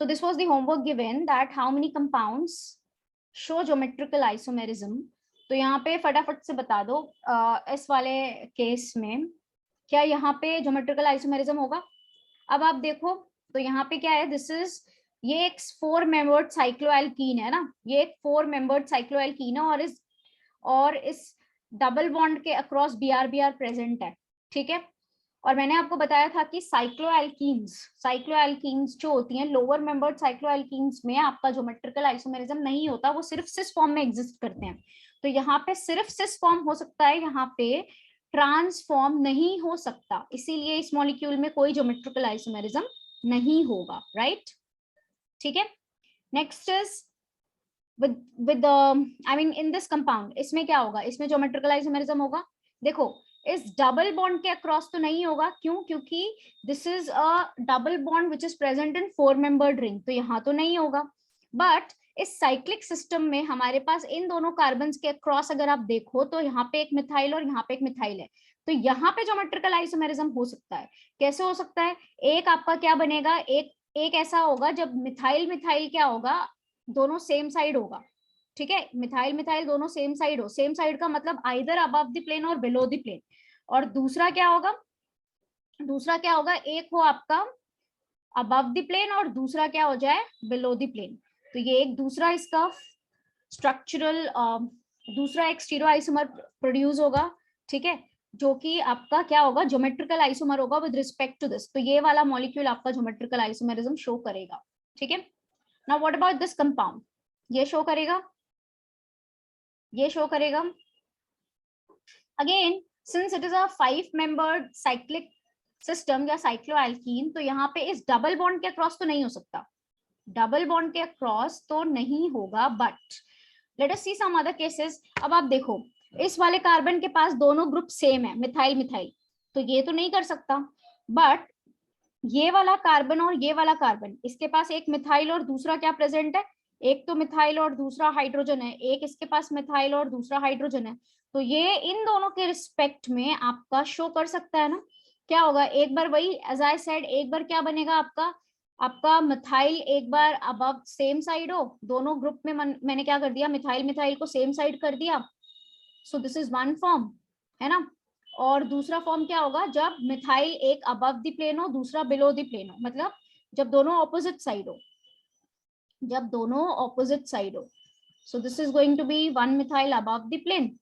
So this was the homework given that how many compounds show geometrical isomerism. तो यहाँ पे फटाफट से बता दो इस वाले केस में क्या यहाँ पे ज्योमेट्रिकल आइसोमेरिज्म होगा। अब आप देखो तो यहाँ पे क्या है, दिस इज ये एक 4 मेंबर्ड साइक्लोएल्कीन है ना, ये एक 4 मेंबर्ड साइक्लोएल्कीन है और इस डबल बॉन्ड के अक्रॉस BR प्रेजेंट है, ठीक है। और मैंने आपको बताया था कि साइक्लोएल्कीन्स जो होती हैं लोअर मेंबर्ड साइक्लोएल्कीन्स में आपका ज्योमेट्रिकल आइसोमेरिज्म नहीं होता, वो सिर्फ सिस फॉर्म में एग्जिस्ट करते हैं। तो यहाँ पे सिर्फ सिस फॉर्म हो सकता है, यहाँ पे ट्रांसफॉर्म नहीं हो सकता, इसीलिए इस मॉलिक्यूल में कोई ज्योमेट्रिकल आइसोमेरिज्म नहीं होगा, राइट, ठीक है। Next is with I mean in this compound, इसमें क्या होगा, इसमें ज्योमेट्रिकल आइसोमेरिज्म होगा। देखो इस डबल बॉन्ड के अक्रॉस तो नहीं होगा, क्यों, क्योंकि this is a double bond which is present in 4 membered ring, तो यहाँ तो नहीं होगा। बट इस साइक्लिक सिस्टम में हमारे पास इन दोनों कार्बन के अक्रॉस अगर आप देखो तो यहाँ पे एक मिथाइल और यहाँ पे एक मिथाइल है, तो यहाँ पे ज्योमेट्रिकल आइसोमेरिज्म हो सकता है। कैसे हो सकता है, एक आपका क्या बनेगा, एक ऐसा होगा जब मिथाइल मिथाइल क्या होगा, दोनों सेम साइड होगा, ठीक है, मिथाइल मिथाइल दोनों सेम साइड हो, सेम साइड का मतलब आइदर अबव द प्लेन और बिलो द प्लेन। और दूसरा क्या होगा, एक हो आपका अबव द प्लेन और दूसरा क्या हो जाए बिलो द प्लेन। तो ये एक दूसरा इसका स्ट्रक्चरल दूसरा एक स्टीरियोआइसोमर प्रोड्यूस होगा, ठीक है, जो कि आपका क्या होगा, ज्योमेट्रिकल आइसोमर होगा विद रिस्पेक्ट टू दिस। तो ये वाला मॉलिक्यूल आपका ज्योमेट्रिकल आइसोमेरिज्म शो करेगा, ठीक है। Now what about this compound, ये शो करेगा, ये शो करेगा। Again since it is a 5 membered cyclic system या साइक्लोएल्कीन, तो यहाँ पे इस डबल बॉन्ड के अक्रॉस तो नहीं हो सकता, डबल बॉन्ड के अक्रॉस तो नहीं होगा। But let us see some other cases. अब आप देखो इस वाले कार्बन के पास दोनों ग्रुप सेम है, मिथाइल मिथाइल, तो ये तो नहीं कर सकता। बट ये वाला कार्बन और ये वाला कार्बन, इसके पास एक मिथाइल और दूसरा क्या प्रेजेंट है, एक तो मिथाइल और दूसरा हाइड्रोजन है, एक इसके पास मिथाइल और दूसरा हाइड्रोजन है, तो ये इन दोनों के रिस्पेक्ट में आपका शो कर सकता है ना। क्या होगा, एक बार वही एज आई सेड, एक बार क्या बनेगा आपका मिथाइल एक बार अबव सेम साइड हो, दोनों ग्रुप में मैंने क्या कर दिया, मिथाइल मिथाइल को सेम साइड कर दिया, सो दिस इज वन फॉर्म, है ना। और दूसरा फॉर्म क्या होगा, जब मिथाइल एक अबव द प्लेन हो दूसरा बिलो द प्लेन हो, मतलब जब दोनों ऑपोजिट साइड हो, जब दोनों ऑपोजिट साइड हो। So this is going to be one methyl above the plane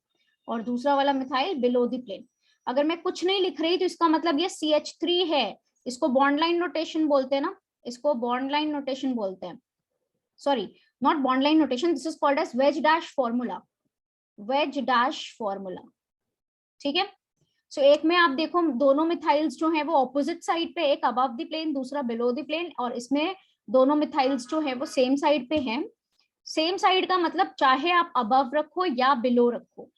और दूसरा वाला मिथाइल बिलो द प्लेन। अगर मैं कुछ नहीं लिख रही तो इसका मतलब ये CH3 है, इसको बॉन्ड लाइन नोटेशन बोलते हैं ना, इसको बॉन्ड लाइन नोटेशन बोलते हैं, sorry not bond line notation, this is called as wedge dash formula, wedge dash formula, ठीक है। सो एक में आप देखो दोनों मिथाइल्स जो हैं वो ऑपोजिट साइड पे, एक अबव द प्लेन दूसरा बिलो द प्लेन, और इसमें दोनों मिथाइल्स जो हैं वो सेम साइड पे हैं। सेम साइड का मतलब चाहे आप अबव रखो या बिलो रखो,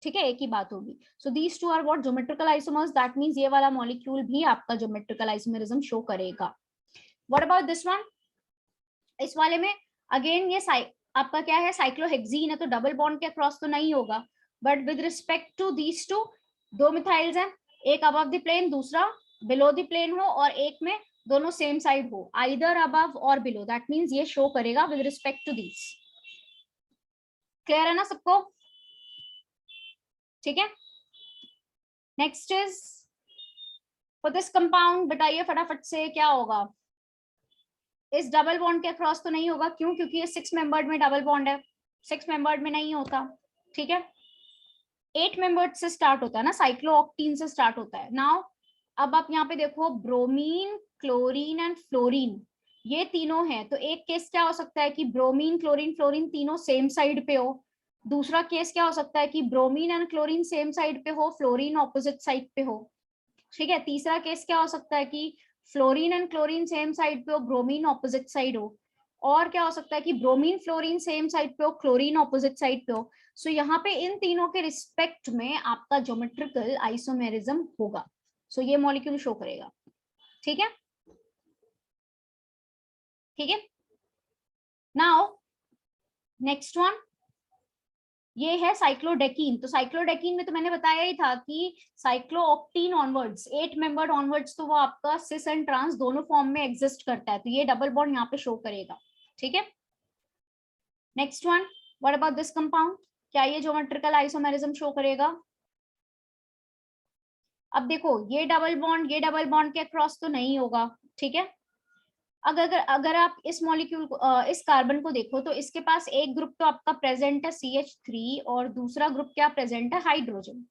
ठीक है, एक ही बात होगी। So these two are what geometrical isomers, that means ये वाला मॉलिक्यूल भी आपका ज्योमेट्रिकल आइसोमेरिज्म शो करेगा। व्हाट अबाउट दिस वन, इस वाले में अगेन ये आपका क्या है, साइक्लोहेक्सीन है, तो डबल बॉन्ड के अक्रॉस तो नहीं होगा। But with respect to these two, दो मिथाइल्स हैं, एक अबव द प्लेन दूसरा बिलो द प्लेन हो, और एक में दोनों सेम साइड हो, आइदर अबव और बिलो, दैट मींस ये शो करेगा with respect to these. Clear है ना सबको, ठीक है। Next is for this compound, बताइए फटाफट से क्या होगा, इस डबल बॉन्ड के अक्रॉस तो नहीं होगा, क्यों, क्योंकि ये 6 मेंबर्ड में डबल बॉन्ड है, 6 मेंबर्ड में नहीं होता, ठीक है। 8 मेंबर्ड से स्टार्ट होता है ना, साइक्लोऑक्टीन से स्टार्ट होता है। नाउ अब आप यहाँ पे देखो ब्रोमीन क्लोरीन एंड फ्लोरीन, ये तीनों हैं, तो एक केस क्या हो सकता है कि ब्रोमीन क्लोरीन फ्लोरीन तीनों सेम साइड पे हो, दूसरा केस क्या हो सकता है कि bromine and chlorine same side पे हो, फ्लोरीन ऑपोजिट साइड पे हो, ठीक है। तीसरा केस क्या हो सकता है कि fluorine and chlorine same side पे हो, ब्रोमीन ऑपोजिट साइड हो, और क्या हो सकता है कि ब्रोमीन फ्लोरीन सेम साइड पे हो, क्लोरीन ऑपोजिट साइड पे हो। सो यहाँ पे इन तीनों के रिस्पेक्ट में आपका ज्योमेट्रिकल आइसोमेरिज्म होगा, सो ये मॉलिक्यूल शो करेगा, ठीक है, ठीक है। नाउ नेक्स्ट वन, ये है साइक्लोडेकीन। तो साइक्लोडेकीन में तो मैंने बताया ही था कि साइक्लोऑक्टीन ऑनवर्ड्स, 8 मेंबर्ड ऑनवर्ड्स, तो वो आपका सिस एंड ट्रांस दोनों फॉर्म में एग्जिस्ट करता है, तो ये डबल बॉन्ड यहाँ पे शो करेगा। ठीक है, next one, what about this compound, क्या ये ज्योमेट्रिकल आइसोमेरिज्म शो करेगा? अब देखो ये डबल बॉन्ड के अक्रॉस तो नहीं होगा, ठीक है। अगर आप इस मॉलिक्यूल को इस कार्बन को देखो तो इसके पास एक ग्रुप तो आपका प्रेजेंट है CH3 और दूसरा ग्रुप क्या प्रेजेंट है, हाइड्रोजन।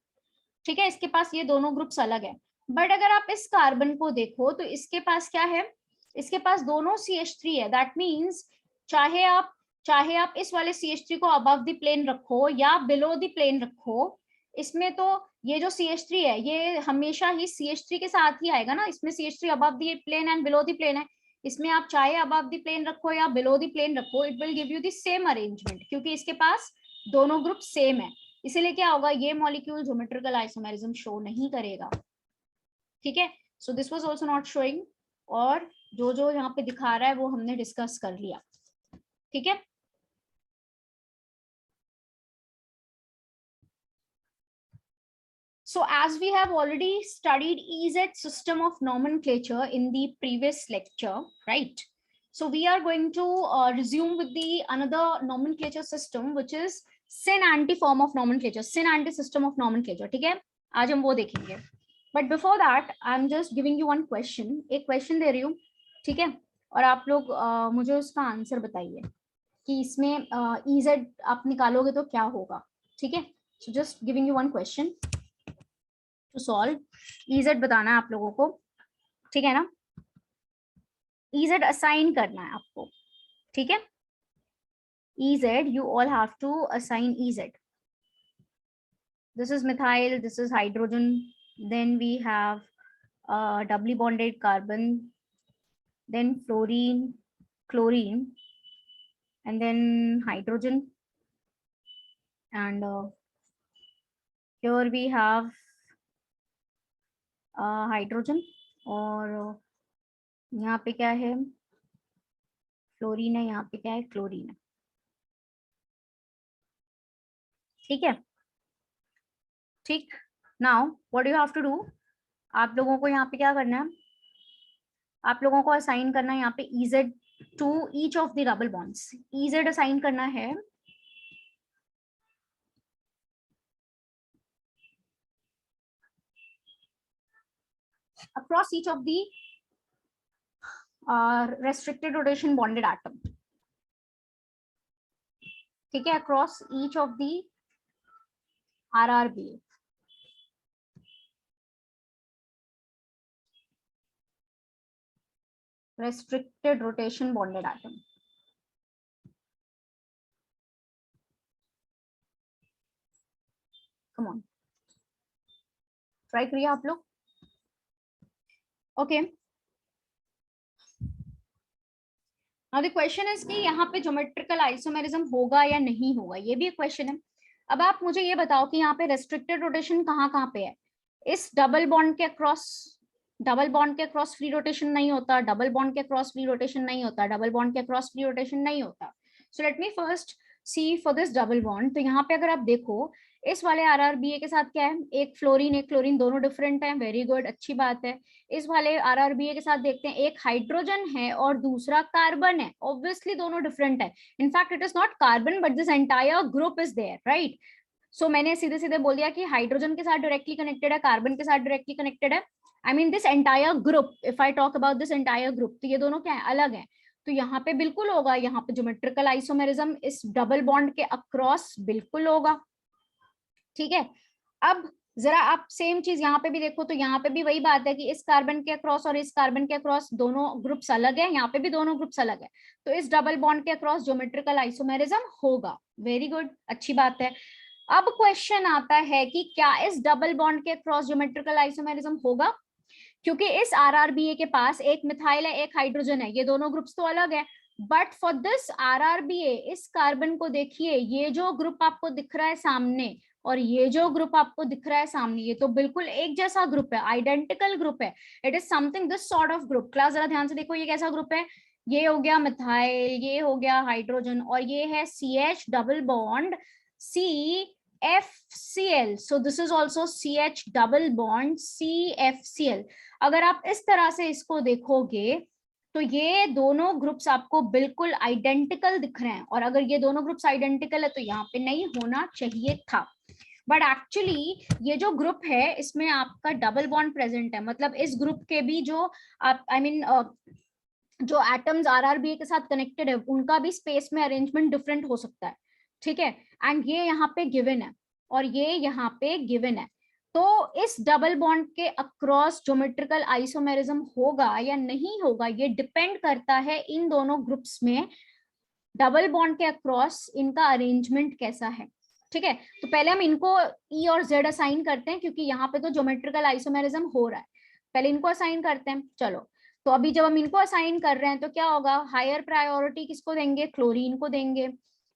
ठीक है, इसके पास ये दोनों ग्रुप्स अलग है। बट अगर आप इस कार्बन को देखो तो इसके पास क्या है, इसके पास दोनों CH3 है। दैट मीन्स चाहे आप इस वाले CH3 को अबव द प्लेन रखो या बिलो द प्लेन रखो, इसमें तो ये जो CH3 है ये हमेशा ही CH3 के साथ ही आएगा ना, इसमें CH3 above the plane and below the plane है। इसमें आप चाहे अबव द प्लेन रखो या बिलो द प्लेन रखो, it will give you the same arrangement, क्योंकि इसके पास दोनों ग्रुप सेम है। इसीलिए क्या होगा, ये मॉलिक्यूल ज्योमेट्रिकल आइसोमेरिज्म शो नहीं करेगा। ठीक है, so this was also not showing, और जो जो यहाँ पे दिखा रहा है वो हमने डिस्कस कर लिया। ठीक है, so as we have already studied EZ system of nomenclature in the previous lecture, right? So we are going to resume with the another nomenclature system, which is syn-anti form of nomenclature, syn-anti system of nomenclature. ठीक है, आज हम वो देखेंगे। But before that, I'm just giving you one question. एक question दे रही हूँ, ठीक है, और आप लोग मुझे उसका आंसर बताइए कि इसमें EZ आप निकालोगे तो क्या होगा। ठीक है, so just giving you one question to solve. EZ बताना है आप लोगों को, ठीक है ना, EZ असाइन करना है आपको, ठीक है। EZ you all have to assign EZ. This is methyl, this is hydrogen, then we have doubly bonded carbon, then fluorine, chlorine, and then hydrogen, and here we have hydrogen, और यहाँ पे क्या है, फ्लोरीन है, यहाँ पे क्या है, क्लोरीन है। ठीक है, ठीक, now what you have to do, आप लोगों को यहाँ पे क्या करना है, आप लोगों को असाइन करना है यहाँ पे EZ to each of the double bonds. EZ assign करना है across each of the restricted rotation bonded atom, ठीक है, across each of the RRBA. restricted rotation bonded atom. Come on, try करिए आप लोग। Okay, now the question is कि यहाँ पे ज्योमेट्रिकल आइसोमेरिज्म होगा या नहीं होगा, ये भी एक क्वेश्चन है। अब आप मुझे ये बताओ कि यहाँ पे रेस्ट्रिक्टेड रोटेशन कहाँ कहाँ पे है। इस डबल बॉन्ड के अक्रॉस, डबल बॉन्ड के अक्रॉस फ्री रोटेशन नहीं होता, डबल बॉन्ड के अक्रॉस फ्री रोटेशन नहीं होता, डबल बॉन्ड के अक्रॉस फ्री रोटेशन नहीं होता। So let me first see for this double bond. तो यहाँ पे अगर आप देखो इस वाले RRBA के साथ क्या है, एक फ्लोरीन दोनों डिफरेंट है, वेरी गुड, अच्छी बात है। इस वाले RRBA के साथ देखते हैं एक हाइड्रोजन है और दूसरा कार्बन है, ऑब्वियसली दोनों डिफरेंट है। In fact it is not carbon but this entire group is there, right. So मैंने सीधे सीधे बोल दिया कि हाइड्रोजन के साथ डायरेक्टली कनेक्टेड है, कार्बन के साथ डायरेक्टली कनेक्टेड है। I mean this entire group, if I talk about this entire group, तो ये दोनों क्या है, अलग है। तो यहाँ पे बिल्कुल होगा, यहाँ पे ज्योमेट्रिकल आइसोमेरिज्म इस डबल बॉन्ड के अक्रॉस बिल्कुल होगा। ठीक है, अब जरा आप सेम चीज यहाँ पे भी देखो, तो यहाँ पे भी वही बात है कि इस कार्बन के अक्रॉस और इस कार्बन के अक्रॉस दोनों ग्रुप्स अलग है, यहाँ पे भी दोनों ग्रुप्स अलग है। तो इस डबल बॉन्ड के अक्रॉस ज्योमेट्रिकल आइसोमेरिज्म होगा, वेरी गुड, अच्छी बात है। अब क्वेश्चन आता है कि क्या इस डबल बॉन्ड के अक्रॉस ज्योमेट्रिकल आइसोमेरिज्म होगा, क्योंकि इस RRBA के पास एक मिथाइल है एक हाइड्रोजन है, ये दोनों ग्रुप्स तो अलग है। बट फॉर दिस RRBA इस कार्बन को देखिए, ये जो ग्रुप आपको दिख रहा है सामने और ये जो ग्रुप आपको दिख रहा है सामने, ये तो बिल्कुल एक जैसा ग्रुप है, आइडेंटिकल ग्रुप है। It is something this sort of group. Class जरा ध्यान से देखो, ये कैसा ग्रुप है, ये हो गया मिथाइल, ये हो गया हाइड्रोजन, और ये है CH double bond CFCl, so this is also CH double bond CFCl. अगर आप इस तरह से इसको देखोगे तो ये दोनों ग्रुप्स आपको बिल्कुल आइडेंटिकल दिख रहे हैं, और अगर ये दोनों ग्रुप्स आइडेंटिकल है तो यहाँ पे नहीं होना चाहिए था, बट एक्चुअली ये जो ग्रुप है इसमें आपका डबल बॉन्ड प्रेजेंट है, मतलब इस ग्रुप के भी जो आप जो एटम्स RRBA के साथ कनेक्टेड है उनका भी स्पेस में अरेंजमेंट डिफरेंट हो सकता है, ठीक है, एंड ये यहाँ पे गिवन है और ये यहाँ पे गिवन है, तो इस डबल बॉन्ड के अक्रॉस ज्योमेट्रिकल आइसोमेरिज्म होगा या नहीं होगा ये डिपेंड करता है इन दोनों ग्रुप्स में डबल बॉन्ड के अक्रॉस इनका अरेंजमेंट कैसा है, ठीक है। तो पहले हम इनको E और Z असाइन करते हैं क्योंकि यहाँ पे तो ज्योमेट्रिकल आइसोमेरिज्म हो रहा है, पहले इनको असाइन करते हैं। चलो, तो अभी जब हम इनको असाइन कर रहे हैं तो क्या होगा, हायर प्रायोरिटी किसको देंगे, क्लोरीन को देंगे,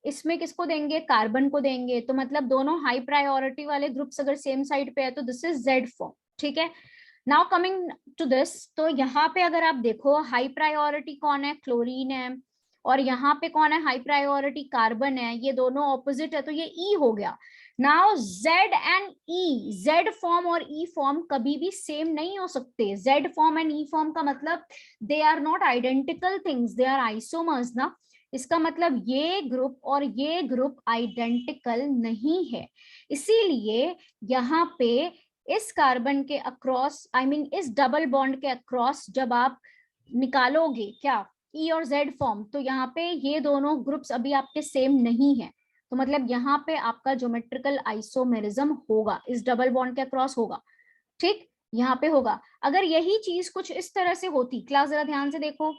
इसमें किसको देंगे, कार्बन को देंगे, तो मतलब दोनों हाई प्रायोरिटी वाले ग्रुप्स अगर सेम साइड पे है तो दिस इज Z फॉर्म, ठीक है। नाउ कमिंग टू दिस, तो यहाँ पे अगर आप देखो हाई प्रायोरिटी कौन है, क्लोरीन है, और यहाँ पे कौन है, हाई प्रायोरिटी कार्बन है, ये दोनों ऑपोजिट है तो ये E हो गया। Now Z and E, Z form और E फॉर्म कभी भी सेम नहीं हो सकते, Z form and E form का मतलब they are not identical things, they are isomers ना, इसका मतलब ये ग्रुप और ये ग्रुप आइडेंटिकल नहीं है, इसीलिए यहाँ पे इस कार्बन के अक्रॉस इस डबल बॉन्ड के अक्रॉस जब आप निकालोगे क्या E और Z फॉर्म, तो यहाँ पे ये दोनों ग्रुप्स अभी आपके सेम नहीं है, तो मतलब यहाँ पे आपका ज्योमेट्रिकल आइसोमेरिज्म होगा, इस डबल बॉन्ड के अक्रॉस होगा, ठीक, यहाँ पे होगा। अगर यही चीज कुछ इस तरह से होती, क्लास जरा ध्यान से देखो,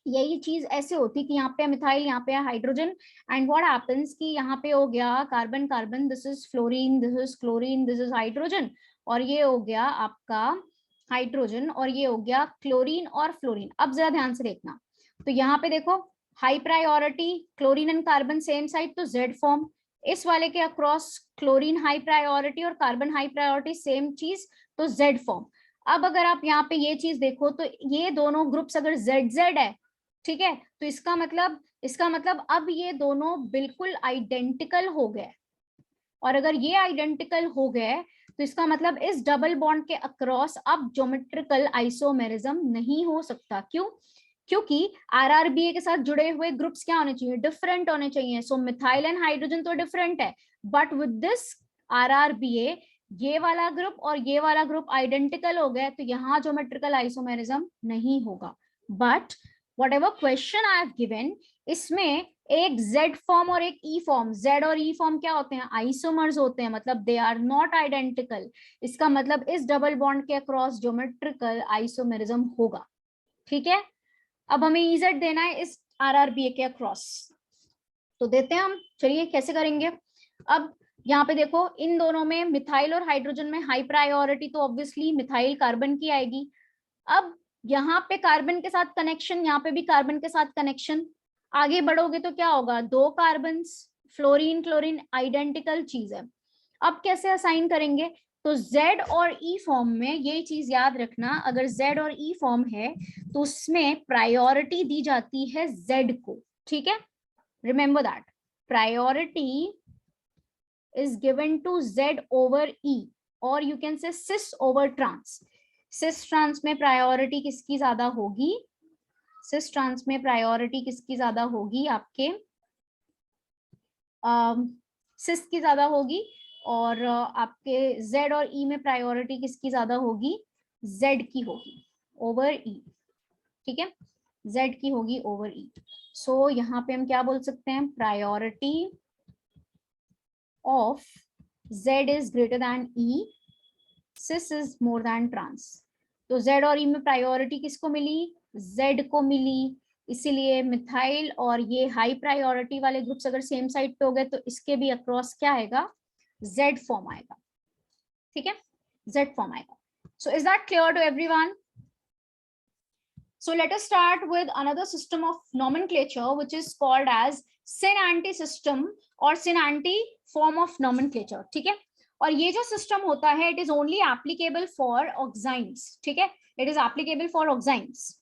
यही चीज ऐसे होती कि यहाँ पे मिथाइल, यहाँ पे हाइड्रोजन, एंड व्हाट हैपेंस कि यहाँ पे हो गया carbon carbon, this is fluorine, this is chlorine, this is hydrogen, और ये हो गया आपका हाइड्रोजन, और ये हो गया क्लोरीन और फ्लोरीन। अब जरा ध्यान से देखना, तो यहाँ पे देखो high priority chlorine and carbon same side तो Z फॉर्म, इस वाले के अक्रॉस क्लोरीन हाई प्रायोरिटी और कार्बन हाई प्रायोरिटी सेम चीज तो Z फॉर्म। अब अगर आप यहाँ पे ये चीज देखो तो ये दोनों ग्रुप्स अगर ZZ है, ठीक है, तो इसका मतलब अब ये दोनों बिल्कुल आइडेंटिकल हो गए, और अगर ये आइडेंटिकल हो गए तो इसका मतलब इस डबल बॉन्ड के अक्रॉस अब ज्योमेट्रिकल आइसोमेरिज्म नहीं हो सकता। क्यों? क्योंकि RRBA के साथ जुड़े हुए ग्रुप्स क्या होने चाहिए, डिफरेंट होने चाहिए। सो मिथाइल एंड हाइड्रोजन तो डिफरेंट है, बट विद दिस RRBA ये वाला ग्रुप और ये वाला ग्रुप आइडेंटिकल हो गए, तो यहाँ ज्योमेट्रिकल आइसोमेरिज्म नहीं होगा। But whatever question I have given, इसमें एक Z फॉर्म और एक E फॉर्म, Z और E फॉर्म क्या होते हैं, आइसोमर्स होते हैं, मतलब दे आर नॉट आइडेंटिकल, इसका मतलब इस डबल बॉन्ड के अक्रॉस ज्योमेट्रिकल आइसोमेरिज्म होगा, ठीक है। अब हमें EZ देना है इस RRBA के अक्रॉस, तो देते हैं हम, चलिए कैसे करेंगे। अब यहाँ पे देखो इन दोनों में मिथाइल और हाइड्रोजन में हाई प्रायोरिटी तो ऑब्वियसली मिथाइल कार्बन की आएगी। अब यहाँ पे कार्बन के साथ कनेक्शन, यहाँ पे भी कार्बन के साथ कनेक्शन, आगे बढ़ोगे तो क्या होगा, दो कार्बन, फ्लोरीन क्लोरीन आइडेंटिकल चीज है। अब कैसे असाइन करेंगे, तो Z और E फॉर्म में ये चीज याद रखना, अगर Z और E फॉर्म है तो उसमें प्रायोरिटी दी जाती है Z को, ठीक है, remember that priority is given to Z over E, और you can say cis over trans। Cis trans में प्रायोरिटी किसकी ज्यादा होगी, सिस ट्रांस में प्रायोरिटी किसकी ज्यादा होगी, आपके सिस की ज्यादा होगी, और आपके Z और E में प्रायोरिटी किसकी ज्यादा होगी, Z की होगी ओवर E, ठीक है, Z की होगी ओवर E। सो यहाँ पे हम क्या बोल सकते हैं, priority of Z is greater than E, cis is more than trans। तो Z और E में प्रायोरिटी किसको मिली, Z को मिली, इसीलिए मिथाइल और ये हाई प्रायोरिटी वाले ग्रुप्स अगर सेम साइड पे हो गए तो इसके भी अक्रॉस क्या आएगा, Z फॉर्म आएगा, ठीक है, Z फॉर्म आएगा। So is that clear to everyone? So let us start with another system of nomenclature which is called as syn-anti system or syn-anti form of nomenclature, ठीक है। और ये जो सिस्टम होता है it is only applicable for oximes, ठीक है, it is applicable for oximes.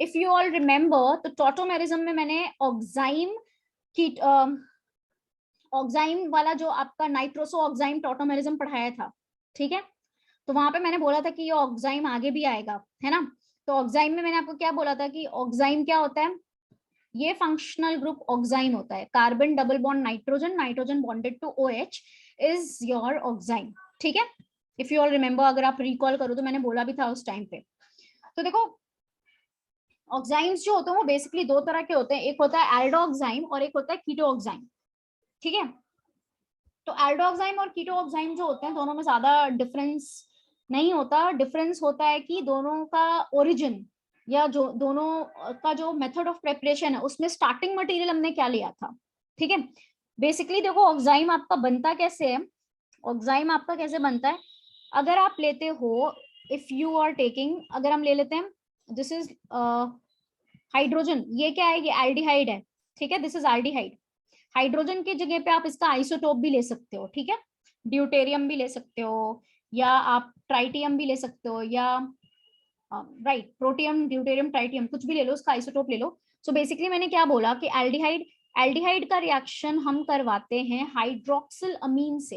If you all remember तो टॉटोमेरिज्म में मैंने ऑक्साइम की ऑक्साइम वाला जो आपका नाइट्रोसो ऑक्साइम टॉटोमेरिज्म पढ़ाया था, ठीक है। तो वहां पे मैंने बोला था कि ये ऑक्साइम आगे भी आएगा, है ना। तो ऑक्साइम में मैंने आपको क्या बोला था कि ऑक्साइम क्या होता है, ये फंक्शनल ग्रुप ऑक्साइम होता है, carbon double bond nitrogen, nitrogen bonded to OH is your oxime, ठीक है। इफ यू ऑल रिमेम्बर, अगर आप रिकॉल करो तो मैंने बोला भी था उस टाइम पे। तो देखो ऑक्साइम्स जो होते हैं वो बेसिकली दो तरह के होते हैं, एक होता है एल्डोक्साइम और एक होता है कीटोक्साइम, ठीक है। तो एल्डोक्साइम और कीटोक्साइम जो होते हैं दोनों में ज्यादा डिफरेंस नहीं होता, डिफरेंस होता है कि दोनों का ओरिजिन या जो दोनों का जो मेथड ऑफ प्रिपरेशन है उसमें स्टार्टिंग मटेरियल हमने क्या लिया था, ठीक है। बेसिकली देखो ऑक्साइम आपका बनता कैसे है, ऑक्साइम आपका कैसे बनता है, अगर आप लेते हो, इफ यू आर टेकिंग, अगर हम ले लेते हैं, दिस इज हाइड्रोजन, ये क्या है, ये एल्डिहाइड है, ठीक है, दिस इज एल्डिहाइड। हाइड्रोजन की जगह पे आप इसका आइसोटोप भी ले सकते हो, ठीक है, ड्यूटेरियम भी ले सकते हो, या आप ट्राइटियम भी ले सकते हो, या राइट प्रोटियम ड्यूटेरियम ट्राइटियम कुछ भी ले लो, उसका आइसोटोप ले लो। सो बेसिकली मैंने क्या बोला कि एल्डिहाइड, एल्डिहाइड का रिएक्शन हम करवाते हैं हाइड्रोक्सिल अमीन से,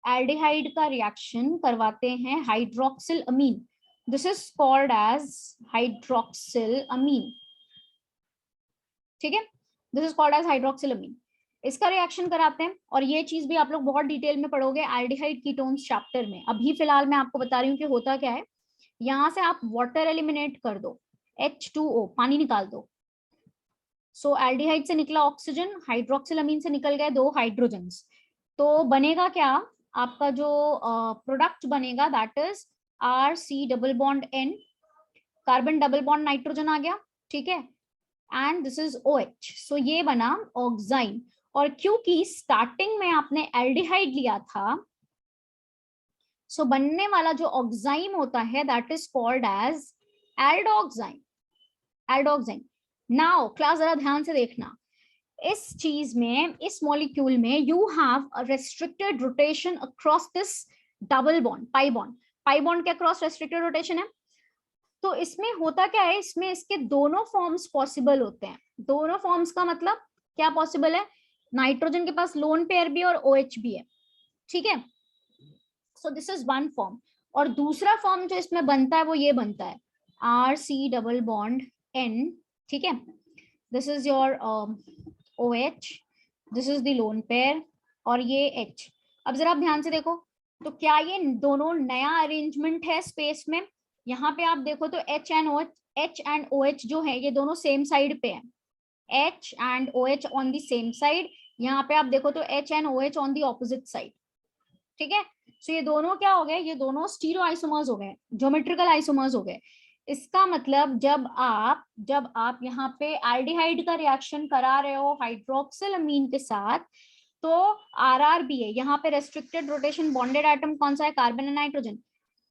एल्डिहाइड का रिएक्शन करवाते हैं hydroxyl amine, this is called as hydroxyl amine, ठीक है, this is called as hydroxyl amine. इसका रिएक्शन कराते हैं, और ये चीज भी आप लोग बहुत डिटेल में पढ़ोगे एल्डिहाइड कीटोन्स चैप्टर में। अभी फिलहाल मैं आपको बता रही हूँ कि होता क्या है, यहां से आप वाटर एलिमिनेट कर दो, H2O पानी निकाल दो। सो एल्डिहाइड से निकला ऑक्सीजन, हाइड्रोक्सिल अमीन से निकल गए दो हाइड्रोजन्स, तो बनेगा क्या, आपका जो प्रोडक्ट बनेगा that is RC double bond N, carbon double bond nitrogen आ गया, ठीक है, and this is OH, so ये बना ऑक्साइन। और क्योंकि स्टार्टिंग में आपने एल्डिहाइड लिया था, सो बनने वाला जो ऑक्साइम होता है that is called as aldoxime, aldoxime. Now class जरा ध्यान से देखना, इस चीज में, इस मॉलिक्यूल में you have a restricted rotation across this double bond, pi bond, pi bond के अक्रॉस रेस्ट्रिक्टेड रोटेशन है। तो इसमें होता क्या है, इसमें इसके दोनों फॉर्म्स पॉसिबल होते हैं, दोनों फॉर्म्स का मतलब क्या पॉसिबल है, नाइट्रोजन के पास लोन पेयर भी और OH भी है, ठीक है। So this is one form, और दूसरा फॉर्म जो इसमें बनता है वो ये बनता है RC डबल बॉन्ड N, ठीक है, this is your OH, this is the loan pair, और ये H। अब जरा आप ध्यान से देखो, तो क्या ये दोनों नया अरेंजमेंट है स्पेस में, यहाँ पे आप देखो तो H एंड OH जो है ये दोनों सेम साइड पे है, H and OH on the same side, यहाँ पे आप देखो तो H and OH on the opposite side, ठीक है। सो ये दोनों क्या हो गए, ये दोनों स्टीरियो आइसोमर्स हो गए, ज्योमेट्रिकल आइसोमर्स हो गए। इसका मतलब जब आप यहाँ पे एल्डिहाइड का रिएक्शन करा रहे हो हाइड्रोक्सिल अमीन के साथ, तो RR भी है, यहाँ पे रेस्ट्रिक्टेड रोटेशन बॉन्डेड एटम कौन सा है, कार्बन एंड नाइट्रोजन।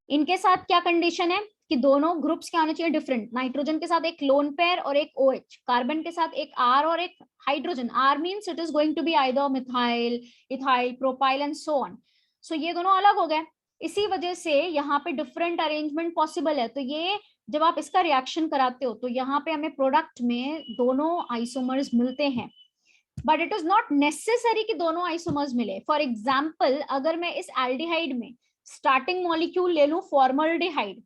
इनके साथ क्या कंडीशन है कि दोनों ग्रुप्स क्या होने चाहिए, डिफरेंट, नाइट्रोजन के साथ एक लोन पेयर और एक OH, कार्बन के साथ एक R और एक hydrogen, R means it is going to be either methyl, ethyl, propyl and so on. So ये दोनों अलग हो गए, इसी वजह से यहाँ पे डिफरेंट अरेंजमेंट पॉसिबल है। तो ये जब आप इसका रिएक्शन कराते हो तो यहाँ पे हमें प्रोडक्ट में दोनों आइसोमर्स मिलते हैं, but it is not necessary कि दोनों आइसोमर्स मिले। फॉर एग्जाम्पल अगर मैं इस एल्डिहाइड में स्टार्टिंग मॉलिक्यूल ले लूं फॉर्मल्डिहाइड,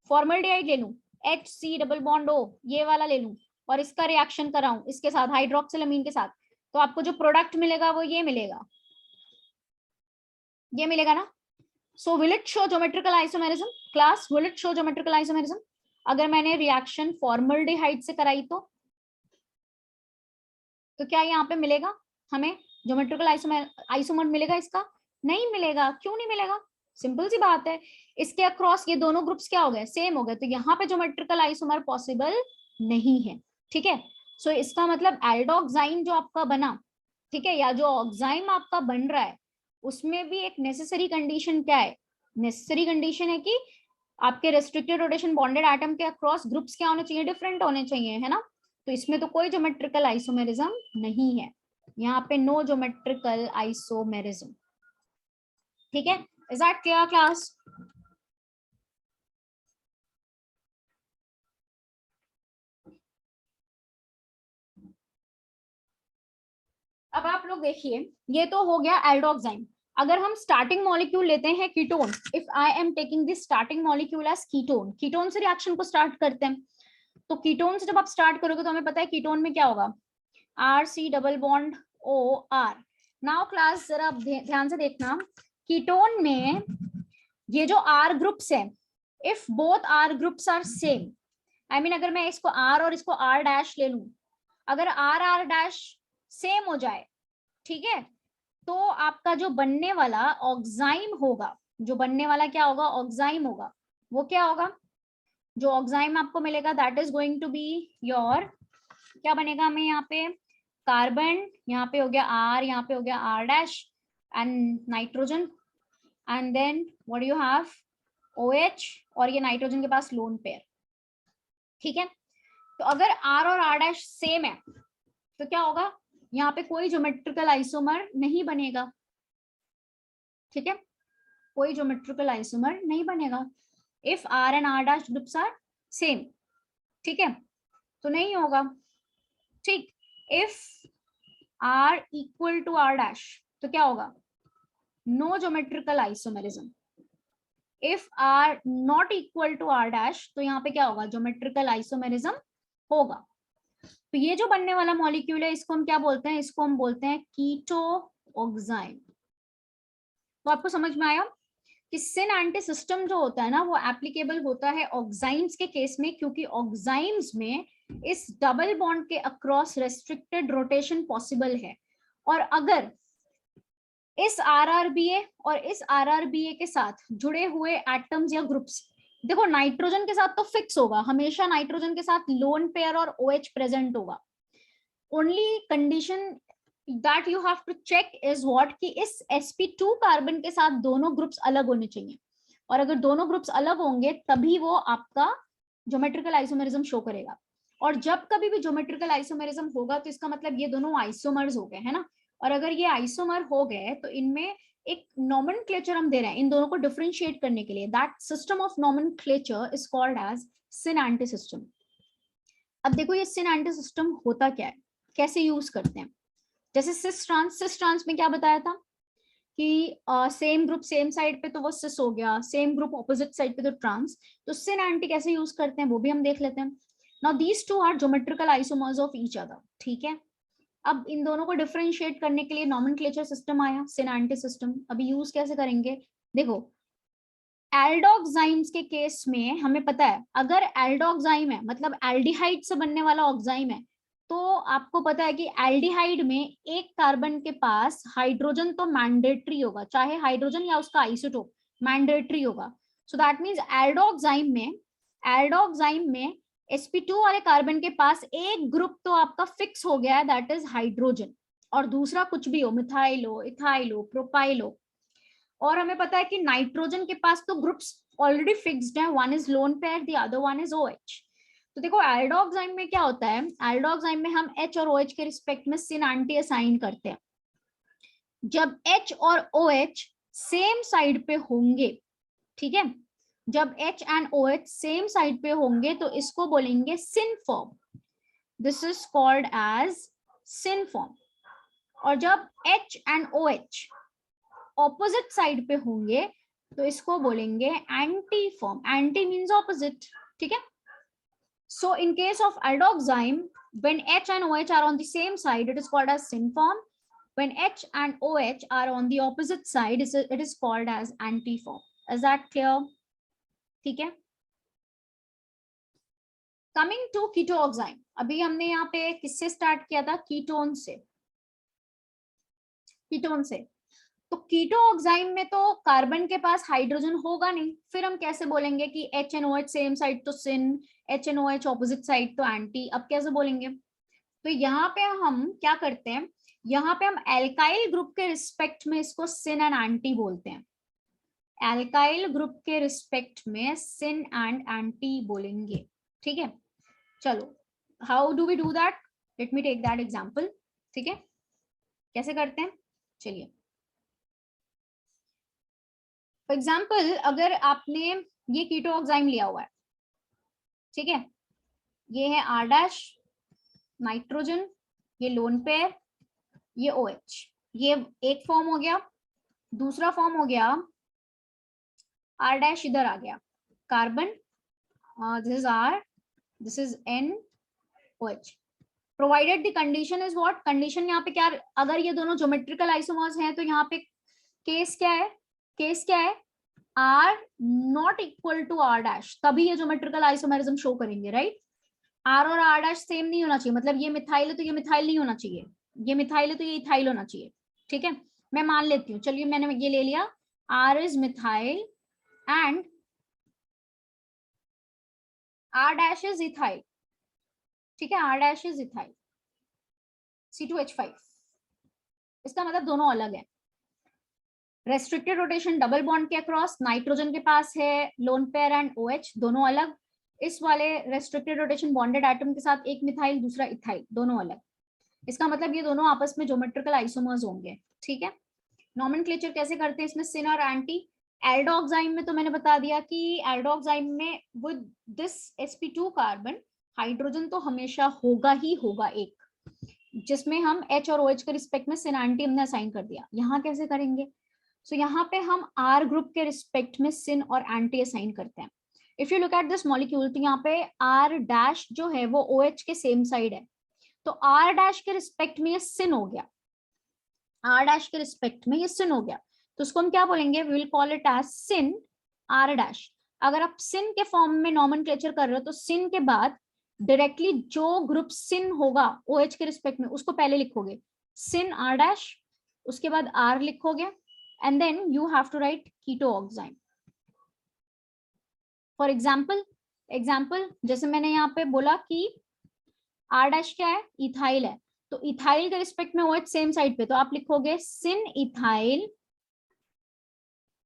फॉर्मल्डिहाइड ले लूं HC डबल बॉन्ड O, ये वाला ले लूं, और इसका रिएक्शन कराऊं इसके साथ हाइड्रोक्सिल अमीन के साथ, तो आपको जो प्रोडक्ट मिलेगा वो ये मिलेगा, ये मिलेगा ना। So will it show geometrical isomerism, class will it show geometrical isomerism, अगर मैंने रिएक्शन फॉर्मल्डिहाइड से कराई तो क्या यहाँ पे मिलेगा हमें ज्योमेट्रिकल आइसोमर मिलेगा इसका, नहीं मिलेगा। क्यों नहीं मिलेगा, सिंपल सी बात है, इसके अक्रॉस ये दोनों ग्रुप्स क्या हो गए, सेम हो गए, तो यहाँ पे ज्योमेट्रिकल आइसोमर पॉसिबल नहीं है, ठीक है। सो इसका मतलब एल्डोक्साइन जो आपका बना, ठीक है, या जो ऑक्साइम आपका बन रहा है, उसमें भी एक नेसेसरी कंडीशन क्या है, नेसेसरी कंडीशन है कि आपके रेस्ट्रिक्टेड रोटेशन बॉन्डेड एटम के अक्रॉस ग्रुप्स क्या होने चाहिए, डिफरेंट होने चाहिए, है ना। तो इसमें तो कोई ज्योमेट्रिकल आइसोमेरिज्म नहीं है, यहाँ पे नो ज्योमेट्रिकल आइसोमेरिज्म, ठीक है। Is that clear class? अब आप लोग देखिए, ये तो हो गया एल्डोक्साइम। अगर हम स्टार्टिंग मॉलिक्यूल लेते हैं ketone, if I am taking this starting molecule as ketone, ketone से रिएक्शन को स्टार्ट करते हैं। तो कीटोन से जब आप स्टार्ट करोगे तो हमें पता है कीटोन में क्या होगा, R C double bond O R. Now class जरा आप ध्यान से देखना, कीटोन में ये जो आर ग्रुप्स है, if both R groups are same, I mean अगर मैं इसको आर और इसको आर डैश ले लूं, अगर आर आर डैश सेम हो जाए, ठीक है, तो आपका जो बनने वाला ऑक्साइम होगा, जो बनने वाला क्या होगा, ऑक्साइम होगा, वो क्या होगा, जो ऑक्साइम आपको मिलेगा that is going to be your, क्या बनेगा हमें यहाँ पे, कार्बन, यहाँ पे हो गया आर, यहाँ पे हो गया R dash and nitrogen, and then what you have OH, और ये नाइट्रोजन के पास लोन पेयर। ठीक है, तो अगर आर और आर डैश सेम है तो क्या होगा, यहाँ पे कोई ज्योमेट्रिकल आइसोमर नहीं बनेगा। ठीक है, कोई ज्योमेट्रिकल आइसोमर नहीं बनेगा if R and R dash groups are same. ठीक है, तो नहीं होगा। ठीक, if R equal to R dash तो क्या होगा, no geometrical isomerism. If R not equal to R dash तो यहाँ पे क्या होगा, ज्योमेट्रिकल आइसोमेरिज्म होगा। तो ये जो बनने वाला मॉलिक्यूल है इसको हम क्या बोलते हैं, इसको हम बोलते हैं कीटो ऑक्साइम। तो आपको समझ में आया कि सिन एंटी सिस्टम जो होता है ना वो एप्लीकेबल होता है ऑक्साइम्स के केस में, क्योंकि ऑक्साइम्स में इस डबल बॉन्ड के अक्रॉस रेस्ट्रिक्टेड रोटेशन पॉसिबल है। और अगर इस आरआरबीए और इस आरआरबीए के साथ जुड़े हुए एटम्स या ग्रुप्स, देखो नाइट्रोजन के साथ तो फिक्स होगा, हमेशा नाइट्रोजन के साथ लोन पेयर और OH प्रेजेंट होगा। Only condition that you have to check is what, कि इस sp2 कार्बन के साथ दोनों ग्रुप्स अलग होने चाहिए, और अगर दोनों ग्रुप्स अलग होंगे तभी वो आपका ज्योमेट्रिकल आइसोमेरिज्म शो करेगा। और जब कभी भी ज्योमेट्रिकल आइसोमेरिज्म होगा तो इसका मतलब ये दोनों आइसोमर्स हो गए, है ना। और अगर ये आइसोमर हो गए तो इनमें एक नॉमेनक्लेचर हम दे रहे हैं इन दोनों को डिफरेंशिएट करने के लिए, that system of nomenclature is called as syn anti system. अब देखो ये सिन एंटी सिस्टम होता क्या है, कैसे यूज करते हैं। जैसे सिस ट्रांस में क्या बताया था कि सेम ग्रुप सेम साइड पे तो वो सिस हो गया, सेम ग्रुप ऑपोजिट साइड पे तो ट्रांस। तो सिन एंटी कैसे यूज करते हैं वो भी हम देख लेते हैं। Now these two are geometrical isomers of each other. ठीक है, अब इन दोनों को डिफरेंशिएट करने के लिए नॉमेनक्लेचर सिस्टम आया, सिन एंटी सिस्टम। अभी यूज कैसे करेंगे, देखो एल्डोक्साइम्स के केस में हमें पता है अगर एल्डोक्साइम है मतलब एल्डिहाइड से बनने वाला ऑक्साइम है, तो आपको पता है कि एल्डिहाइड में एक कार्बन के पास हाइड्रोजन तो मैंडेटरी होगा, चाहे हाइड्रोजन या उसका आइसोटोप मैंडेटरी होगा। सो दैट मींस एल्डोक्साइम में sp2 वाले कार्बन के पास एक ग्रुप तो आपका फिक्स हो गया है, दैट इज हाइड्रोजन, और दूसरा कुछ भी हो, मिथाइल हो, इथाइल हो, प्रोपाइल हो। और हमें पता है कि नाइट्रोजन के पास तो ग्रुप्स ऑलरेडी फिक्स्ड है, one is lone pair, the other one is OH। तो देखो एल्डोक्साइम में क्या होता है, एल्डोक्साइम में हम H और OH के रिस्पेक्ट में सिन एंटी असाइन करते हैं। जब H और OH सेम साइड पे होंगे, ठीक है, जब H and OH same side पे होंगे तो इसको बोलेंगे syn form, this is called as syn form. और जब H and OH opposite side पे होंगे तो इसको बोलेंगे anti form, anti means opposite. ठीक है, so in case of aldoxime when H and OH are on the same side it is called as syn form, when H and OH are on the opposite side it is called as anti form. Is that clear? ठीक है, coming to कीटोक्साइम। अभी हमने यहाँ पे किससे start किया था, ketone से, कीटोन से। तो कीटोक्साइम में तो कार्बन के पास हाइड्रोजन होगा नहीं, फिर हम कैसे बोलेंगे कि HNOH सेम साइड तो सिन, HNOH ऑपोजिट साइड तो एंटी। अब कैसे बोलेंगे, तो यहाँ पे हम क्या करते हैं, यहाँ पे हम एल्काइल ग्रुप के रिस्पेक्ट में इसको सिन एंड एंटी बोलते हैं, एल्काइल ग्रुप के रिस्पेक्ट में सिन एंड एंटी बोलेंगे। ठीक है, चलो how do we do that, let me take that example. ठीक है, कैसे करते हैं, चलिए फॉर एग्जाम्पल अगर आपने ये कीटोक्साइम लिया हुआ है, ठीक है, ये है R डैश नाइट्रोजन, ये लोन पेयर, ये OH, ये एक फॉर्म हो गया। दूसरा फॉर्म हो गया R डैश, इधर आ गया carbon, this is R, this is NOH। Provided the condition is what, condition यहाँ पे क्या, अगर ये दोनों ज्योमेट्रिकल आइसोमर्स हैं तो यहाँ पे केस क्या है, केस क्या है, R not equal to R dash, तभी ये ज्योमेट्रिकल आइसोमेरिज्म शो करेंगे, राइट। R और R डैश सेम नहीं होना चाहिए, मतलब ये मिथाइल है तो ये मिथाइल नहीं होना चाहिए, ये मिथाइल है तो ये इथाइल होना चाहिए, ठीक है। मैं मान लेती हूँ, चलिए मैंने ये ले लिया, R is methyl and R dash is ethyl, ठीक है, R dash is ethyl, C2H5, इसका मतलब दोनों अलग है। रेस्ट्रिक्टेड रोटेशन डबल बॉन्ड के अक्रॉस, नाइट्रोजन के पास है लोन पेयर एंड OH, दोनों अलग। इस वाले रेस्ट्रिक्टेड रोटेशन बॉन्डेड एटम के साथ एक मिथाइल दूसरा इथाइल, दोनों अलग। इसका मतलब ये दोनों आपस में ज्योमेट्रिकल आइसोमर्स होंगे, ठीक है। नॉमेनक्लेचर कैसे करते हैं इसमें, सिन और एंटी। एल्डोक्साइम में तो मैंने बता दिया कि एल्डोक्साइम में with this sp2 carbon hydrogen तो हमेशा होगा ही होगा एक, जिसमें हम H और OH के रिस्पेक्ट में सिन एंटी हमने असाइन कर दिया। यहाँ कैसे करेंगे, सो यहाँ पे हम R ग्रुप के रिस्पेक्ट में सिन और एंटी असाइन करते हैं। If you look at this molecule, तो यहाँ पे R डैश जो है वो OH के सेम साइड है, तो R डैश के रिस्पेक्ट में ये सिन हो गया, R डैश के रिस्पेक्ट में ये सिन हो गया, तो उसको हम क्या बोलेंगे, we will call it as syn R dash. अगर आप सिन के फॉर्म में नॉमेनक्लेचर कर रहे हो तो सिन के बाद डायरेक्टली जो ग्रुप सिन होगा OH के रिस्पेक्ट में उसको पहले लिखोगे, सिन R डैश, उसके बाद R लिखोगे and then you have to write ketoxime. For example जैसे मैंने यहाँ पे बोला कि R डैश क्या है, इथाइल है, तो इथाइल के रिस्पेक्ट में OH सेम साइड पे, तो आप लिखोगे सिन इथाइल,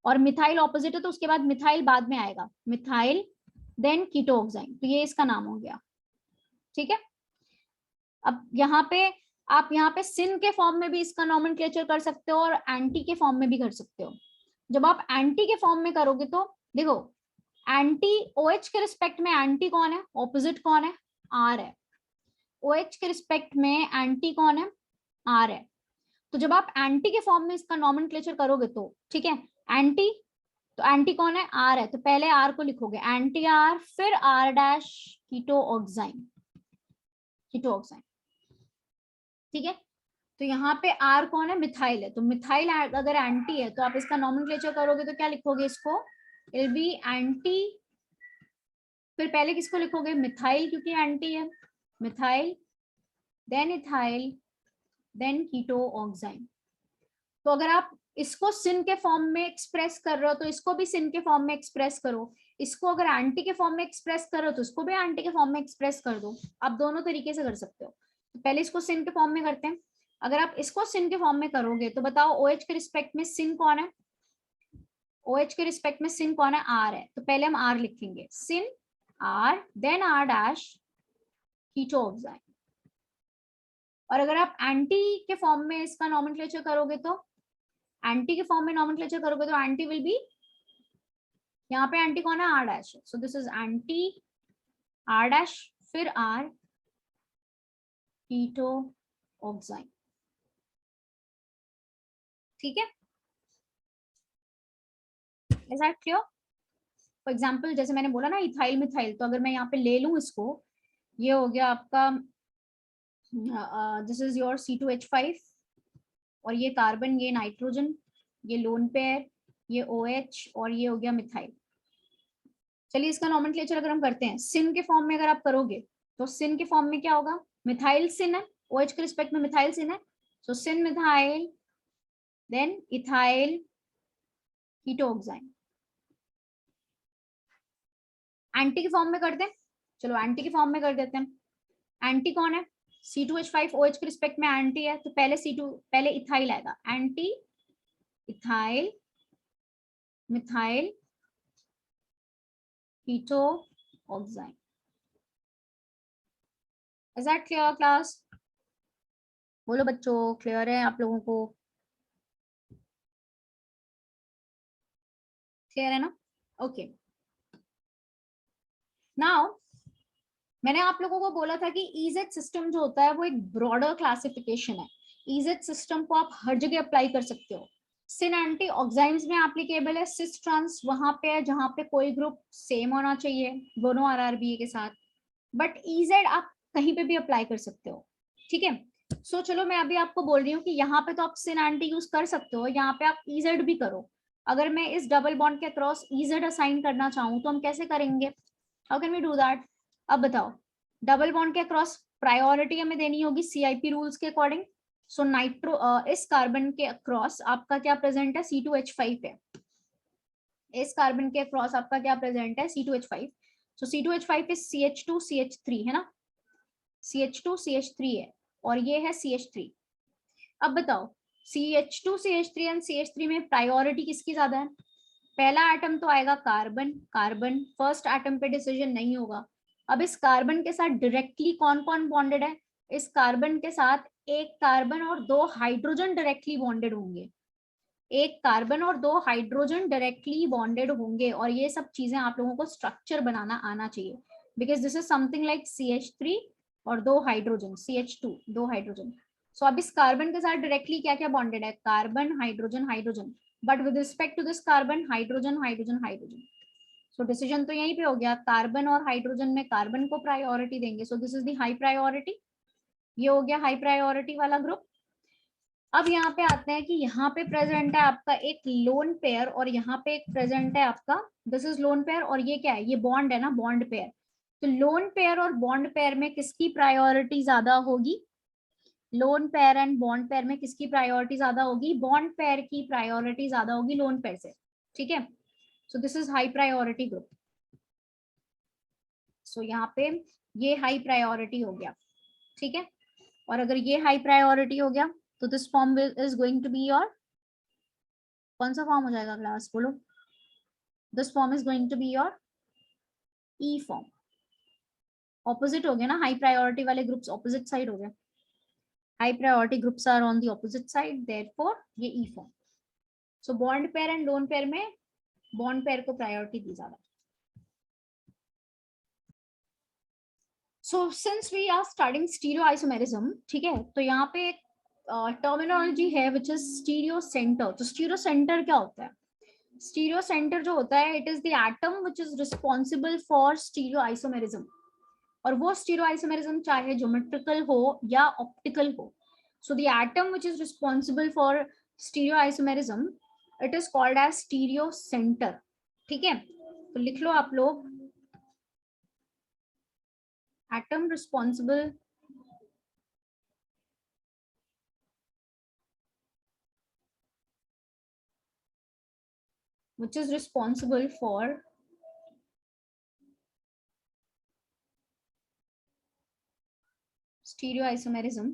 और मिथाइल ऑपोजिट है तो उसके बाद मिथाइल बाद में आएगा, मिथाइल देन कीटोक्साइम, तो ये इसका नाम हो गया, ठीक है। अब यहाँ पे आप यहाँ पे सिन के फॉर्म में भी इसका नॉमेनक्लेचर कर सकते हो और एंटी के फॉर्म में भी कर सकते हो। जब आप एंटी के फॉर्म में करोगे तो देखो, एंटी OH के रिस्पेक्ट में एंटी कौन है, ऑपोजिट कौन है, R है। OH के रिस्पेक्ट में एंटी कौन है, R है। तो जब आप एंटी के फॉर्म में इसका नॉमेनक्लेचर करोगे तो ठीक है, एंटी, तो एंटी कौन है, R है, तो पहले R को लिखोगे एंटी R, फिर R डैश कीटोक्साइम, कीटोक्साइम, ठीक है। तो यहाँ पे R कौन है, मिथाइल है, तो मिथाइल अगर एंटी है तो आप इसका नॉमेनक्लेचर करोगे तो क्या लिखोगे इसको, इट बी एंटी, फिर पहले किसको लिखोगे, मिथाइल, क्योंकि एंटी है, मिथाइल देन इथाइल देन कीटोक्साइम। तो अगर आप इसको सिन के फॉर्म में एक्सप्रेस कर रहे हो तो इसको भी सिन के फॉर्म में एक्सप्रेस करो, इसको अगर एंटी के फॉर्म में एक्सप्रेस कर रहे हो तो इसको भी एंटी के फॉर्म में एक्सप्रेस कर दो, आप दोनों तरीके से कर सकते हो। तो पहले इसको सिन के फॉर्म में करते हैं। अगर आप इसको सिन के फॉर्म में करोगे तो बताओ OH के रिस्पेक्ट में सिन कौन है, OH के रिस्पेक्ट में सिन कौन है, R है, तो पहले हम R लिखेंगे, सिन R देन R डैश कीटोक्साइम। और अगर आप एंटी के फॉर्म में इसका नॉमेनक्लेचर करोगे तो एंटी के फॉर्म में नॉमेनक्लेचर करोगे तो एंटी विल बी, यहाँ पे एंटी कौन है, R dash, so this is anti R dash, फिर R कीटोक्साइम, ठीक है। Is that clear. For example जैसे मैंने बोला ना इथाइल मिथाइल, तो अगर मैं यहाँ पे ले लूं इसको, ये हो गया आपका, दिस इज योर C2H5, और ये कार्बन, ये नाइट्रोजन, ये लोन पेयर, ये OH, और ये हो गया मिथाइल। चलिए इसका नॉमेनक्लेचर अगर हम करते हैं सिन के फॉर्म में, अगर आप करोगे तो सिन के फॉर्म में क्या होगा, मिथाइल सिन है, OH के रिस्पेक्ट में मिथाइल सिन है, सो सिन मिथाइल देन इथाइल कीटोक्साइम। एंटी के फॉर्म में करते हैं, चलो एंटी के फॉर्म में कर देते हैं। एंटी कौन है, C2H5 OH के रिस्पेक्ट में एंटी है, तो पहले इथाइल आएगा, anti ethyl methyl ketoxime. Is that clear class, बोलो बच्चों, क्लियर है आप लोगों को, क्लियर है ना, ओके। नाउ मैंने आप लोगों को बोला था कि EZ सिस्टम जो होता है वो एक ब्रॉडर क्लासिफिकेशन है, EZ सिस्टम को आप हर जगह अप्लाई कर सकते हो। सिन एंटी ऑक्साइम्स में एप्लीकेबल है, सिस ट्रांस वहां पे है जहां पे कोई ग्रुप सेम होना चाहिए दोनों RRBA के साथ, बट EZ आप कहीं पे भी अप्लाई कर सकते हो, ठीक है। सो चलो मैं अभी आपको बोल रही हूँ कि यहाँ पे तो आप सिन एंटी यूज कर सकते हो, यहाँ पे आप EZ भी करो। अगर मैं इस डबल बॉन्ड के क्रॉस EZ असाइन करना चाहूँ तो हम कैसे करेंगे, how can we do that? अब बताओ, डबल बॉन्ड के क्रॉस प्रायोरिटी हमें देनी होगी CIP रूल्स के अकॉर्डिंग। सो नाइट्रो इस कार्बन के अक्रॉस आपका क्या प्रेजेंट है, C2H5 है। इस कार्बन के अक्रॉस आपका क्या प्रेजेंट है, C2H5। So C2H5 is CH2CH3 है ना, CH2CH3 है और ये है CH3। अब बताओ CH2CH3 एंड CH3 में प्रायोरिटी किसकी ज्यादा है? पहला एटम तो आएगा कार्बन, कार्बन फर्स्ट एटम पे डिसीजन नहीं होगा। अब इस कार्बन के साथ डायरेक्टली कौन कौन बॉन्डेड है? इस कार्बन के साथ एक कार्बन और 2 हाइड्रोजन डायरेक्टली बॉन्डेड होंगे, एक कार्बन और 2 हाइड्रोजन डायरेक्टली बॉन्डेड होंगे। और ये सब चीजें आप लोगों को स्ट्रक्चर बनाना आना चाहिए, because this is something like CH3 और 2 हाइड्रोजन, CH2 2 हाइड्रोजन। सो अब इस कार्बन के साथ डायरेक्टली क्या क्या बॉन्डेड है, carbon hydrogen hydrogen, but with respect to this carbon hydrogen hydrogen hydrogen. So decision तो यहीं पे हो गया, कार्बन और हाइड्रोजन में कार्बन को प्रायोरिटी देंगे, सो this is the high priority. ये हो गया हाई प्रायोरिटी वाला ग्रुप। अब यहाँ पे आते हैं कि यहाँ पे प्रेजेंट है आपका एक लोन पेयर और यहाँ पे एक प्रेजेंट है आपका, दिस इज लोन पेयर और ये क्या है, ये बॉन्ड है ना, बॉन्ड पेयर। तो लोन पेयर और बॉन्ड पेयर में किसकी प्रायोरिटी ज्यादा होगी? Lone pair and bond pair में किसकी प्रायोरिटी ज्यादा होगी? बॉन्ड पेयर की प्रायोरिटी ज्यादा होगी लोन पेयर से, ठीक है। So this is high priority group. सो यहाँ पे ये हाई प्रायोरिटी हो गया, ठीक है। और अगर ये हाई प्रायोरिटी हो गया तो this form is going to be your, कौन सा फॉर्म हो जाएगा क्लास बोलो? This form is going to be your E form. Opposite हो गया ना, हाई प्रायोरिटी वाले ग्रुप्स ऑपोजिट साइड हो गए, high priority groups are on the opposite side, therefore ये E form. So bond pair and lone pair में bond pair को priority दी ज्यादा। So since we are studying स्टीरियोआइसोमेरिज्म, ठीक है, तो यहाँ पे टर्मिनोलॉजी है विच इज स्टीरियो सेंटर। तो स्टीरियो सेंटर क्या होता है? स्टीरियो सेंटर जो होता है, it is the atom which is responsible for stereoisomerism. और वो स्टीरियोआइसोमेरिज्म चाहे ज्योमेट्रिकल हो या ऑप्टिकल हो। So the atom which is responsible for stereoisomerism, it is called as stereo centre, ठीक है। तो लिख लो आप लोग, atom responsible which is responsible for stereoisomerism,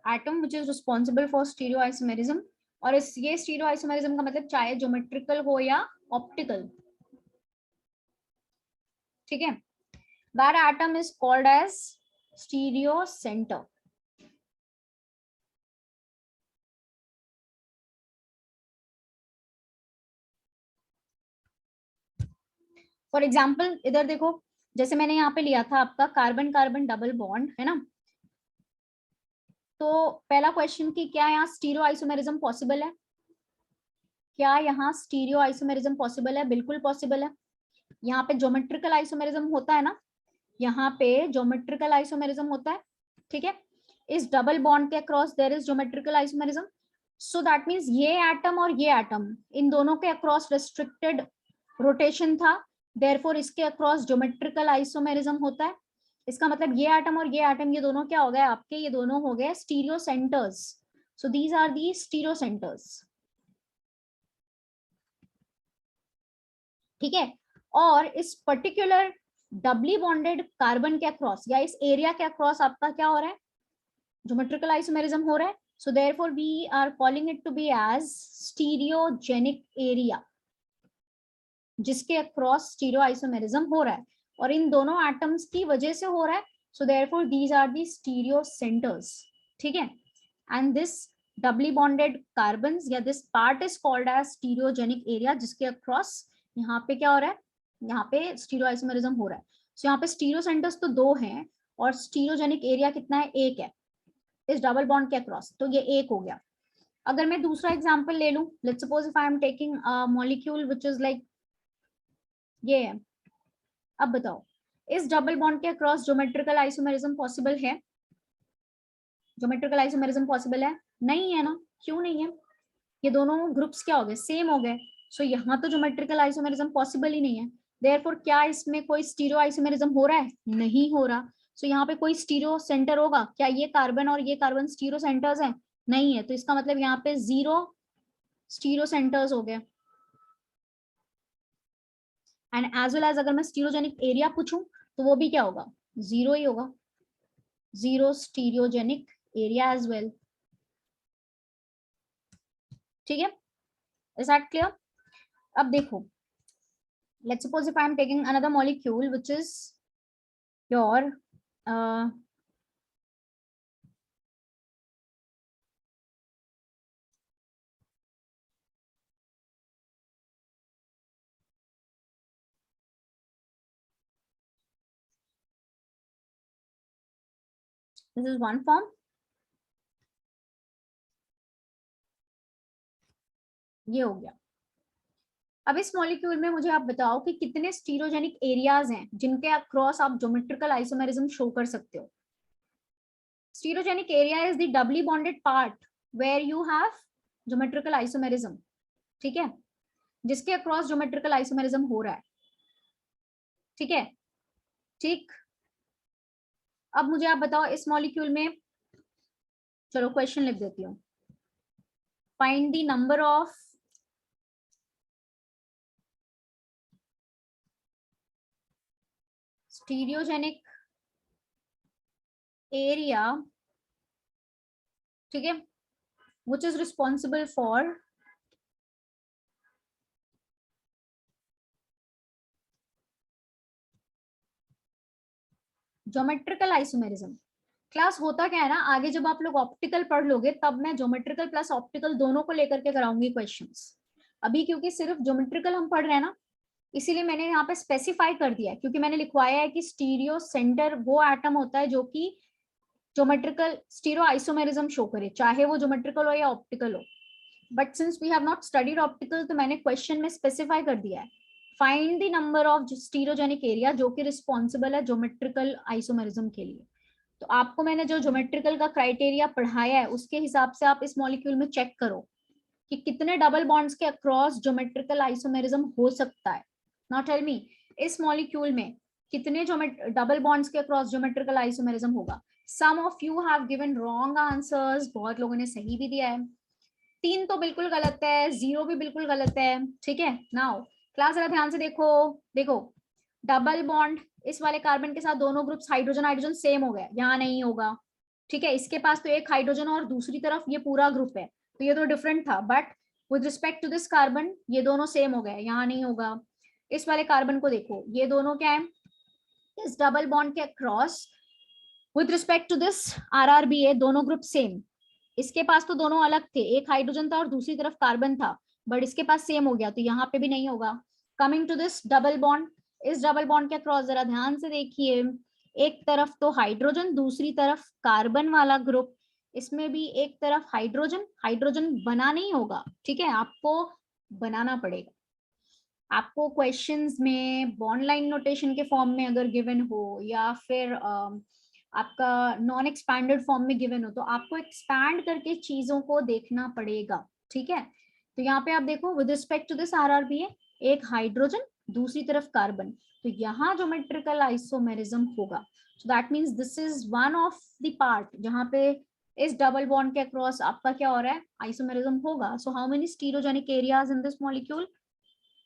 atom which is responsible for stereoisomerism। और इस ये स्टीरियोआइसोमेरिज्म का मतलब चाहे ज्योमेट्रिकल हो या ऑप्टिकल, ठीक है। That atom is called as stereo centre. For example इधर देखो, जैसे मैंने यहाँ पे लिया था आपका कार्बन कार्बन डबल बॉन्ड है ना, तो पहला क्वेश्चन कि क्या यहाँ स्टीरियो आइसोमेरिज्म पॉसिबल है? क्या यहाँ स्टीरियो आइसोमेरिज्म पॉसिबल है? बिल्कुल पॉसिबल है। यहाँ पे ज्योमेट्रिकल आइसोमेरिज्म होता है ना, यहाँ पे ज्योमेट्रिकल आइसोमेरिज्म होता है, ठीक है। इस डबल बॉन्ड के across there is geometrical isomerism. So that means ये एटम और ये एटम, इन दोनों के अक्रॉस रिस्ट्रिक्टेड रोटेशन था, देयरफॉर इसके अक्रॉस ज्योमेट्रिकल आइसोमेरिज्म होता है। इसका मतलब ये एटम और ये एटम, ये दोनों क्या हो गए आपके, ये दोनों हो गए stereo centres. So these are the stereo centres, ठीक है। और इस पर्टिकुलर डबली बॉन्डेड कार्बन के अक्रॉस या इस एरिया के अक्रॉस आपका क्या हो रहा है, ज्योमेट्रिकल आइसोमेरिज्म हो रहा है। So therefore we are calling it to be as stereogenic area, जिसके अक्रॉस स्टीरियो आइसोमेरिज्म हो रहा है और इन दोनों एटम्स की वजह से हो रहा है। So therefore these are the stereo centres, ठीक है। And this doubly bonded carbon या this part is called as stereogenic area, जिसके अक्रॉस यहाँ पे क्या हो रहा है, यहाँ पे स्टीरियो आइसोमेरिज्म हो रहा है। सो यहाँ पे स्टीरियो सेंटर्स तो 2 हैं और स्टीरियोजेनिक एरिया कितना है, 1 है। इस डबल बॉन्ड के अक्रॉस, तो ये एक हो गया। अगर मैं दूसरा एग्जांपल ले लूं, let's suppose if I am taking a molecule which is like ये है। अब बताओ इस डबल बॉन्ड के अक्रॉस ज्योमेट्रिकल आइसोमेरिज्म पॉसिबल है? ज्योमेट्रिकल आइसोमेरिज्म पॉसिबल है? नहीं है ना। क्यों नहीं है? ये दोनों ग्रुप्स क्या हो गए, सेम हो गए। सो यहाँ तो ज्योमेट्रिकल आइसोमेरिज्म पॉसिबल ही नहीं है। देयरफॉर क्या इसमें कोई स्टीरियो आइसोमेरिज्म हो रहा है? नहीं हो रहा। सो यहाँ पे कोई स्टीरियो सेंटर होगा क्या? ये कार्बन और ये कार्बन स्टीरियो सेंटर्स हैं? नहीं है। तो इसका मतलब यहाँ पे 0 स्टीरियो सेंटर्स हो गए। एंड एज वेल एज अगर मैं स्टीरियोजेनिक एरिया पूछूं तो वो भी क्या होगा? 0 ही होगा। 0 स्टीरियोजेनिक एरिया एज वेल। ठीक है, इज दैट क्लियर? अब देखो, let's suppose if I am taking another molecule which is your this is one form, ये हो गया। अब इस मॉलिक्यूल में मुझे आप बताओ कि कितने स्टीरियोजेनिक एरियाज हैं जिनके अक्रॉस आप ज्योमेट्रिकल आइसोमेरिज्म शो कर सकते हो। Stereogenic area is the doubly bonded part where you have geometrical isomerism, ठीक है, जिसके अक्रॉस ज्योमेट्रिकल आइसोमेरिज्म हो रहा है। ठीक है, ठीक। अब मुझे आप बताओ इस मॉलिक्यूल में, चलो क्वेश्चन लिख देती हूँ, find the number of stereogenic area, ठीक है, which is responsible for geometrical isomerism. Class होता क्या है ना, आगे जब आप लोग ऑप्टिकल पढ़ लोगे तब मैं ज्योमेट्रिकल प्लस ऑप्टिकल दोनों को लेकर के कराऊंगी क्वेश्चंस। अभी क्योंकि सिर्फ ज्योमेट्रिकल हम पढ़ रहे हैं ना, इसीलिए मैंने यहाँ पे स्पेसिफाई कर दिया है, क्योंकि मैंने लिखवाया है कि स्टीरियो सेंटर वो एटम होता है जो कि ज्योमेट्रिकल स्टीरियो आइसोमेरिज्म शो करे, चाहे वो ज्योमेट्रिकल हो या ऑप्टिकल हो। But since we have not studied optical, तो मैंने क्वेश्चन में स्पेसिफाई कर दिया है, find the number of stereogenic area जो कि रिस्पॉन्सिबल है ज्योमेट्रिकल आइसोमेरिज्म के लिए। तो आपको मैंने जो ज्योमेट्रिकल का क्राइटेरिया पढ़ाया है उसके हिसाब से आप इस मॉलिक्यूल में चेक करो कि कितने डबल बॉन्ड्स के अक्रॉस ज्योमेट्रिकल आइसोमेरिज्म हो सकता है। नाउ टेल मी, इस मॉलिक्यूल में कितने डबल बॉन्ड्स के अक्रॉस ज्योमेट्रिकल आइसोमेरिज्म होगा? Some of you have given wrong answers, बहुत लोगों ने सही भी दिया है। 3 तो बिल्कुल गलत है, 0 भी बिल्कुल गलत है। ठीक है, नाउ क्लास जरा ध्यान से देखो। देखो डबल बॉन्ड, इस वाले कार्बन के साथ दोनों ग्रुप्स हाइड्रोजन हाइड्रोजन सेम हो गए, यहाँ नहीं होगा। ठीक है, इसके पास तो एक हाइड्रोजन और दूसरी तरफ ये पूरा ग्रुप है, तो ये तो डिफरेंट था। But with respect to this carbon ये दोनों सेम हो गए, यहाँ नहीं होगा। इस वाले कार्बन को देखो, ये दोनों क्या है, इस डबल बॉन्ड के across with respect to this RRBA दोनों ग्रुप सेम। इसके पास तो दोनों अलग थे, एक हाइड्रोजन था और दूसरी तरफ कार्बन था, बट इसके पास सेम हो गया, तो यहाँ पे भी नहीं होगा। Coming to this double bond, इस डबल बॉन्ड के अक्रॉस जरा ध्यान से देखिए, एक तरफ तो हाइड्रोजन, दूसरी तरफ कार्बन वाला ग्रुप, इसमें भी एक तरफ हाइड्रोजन, हाइड्रोजन बना नहीं होगा। ठीक है, आपको बनाना पड़ेगा। आपको क्वेश्चंस में बॉन्ड लाइन नोटेशन के फॉर्म में अगर गिवन हो या फिर आपका नॉन एक्सपैंडेड फॉर्म में गिवन हो, तो आपको एक्सपैंड करके चीजों को देखना पड़ेगा। ठीक है, तो यहाँ पे आप देखो with respect to this RRBA एक हाइड्रोजन, दूसरी तरफ कार्बन, तो यहाँ ज्योमेट्रिकल आइसोमेरिज्म होगा। So that means this is one of the part जहाँ पे इस डबल बॉन्ड के अक्रॉस आपका क्या हो रहा है, आइसोमेरिज्म होगा। So how many stereogenic areas in this molecule?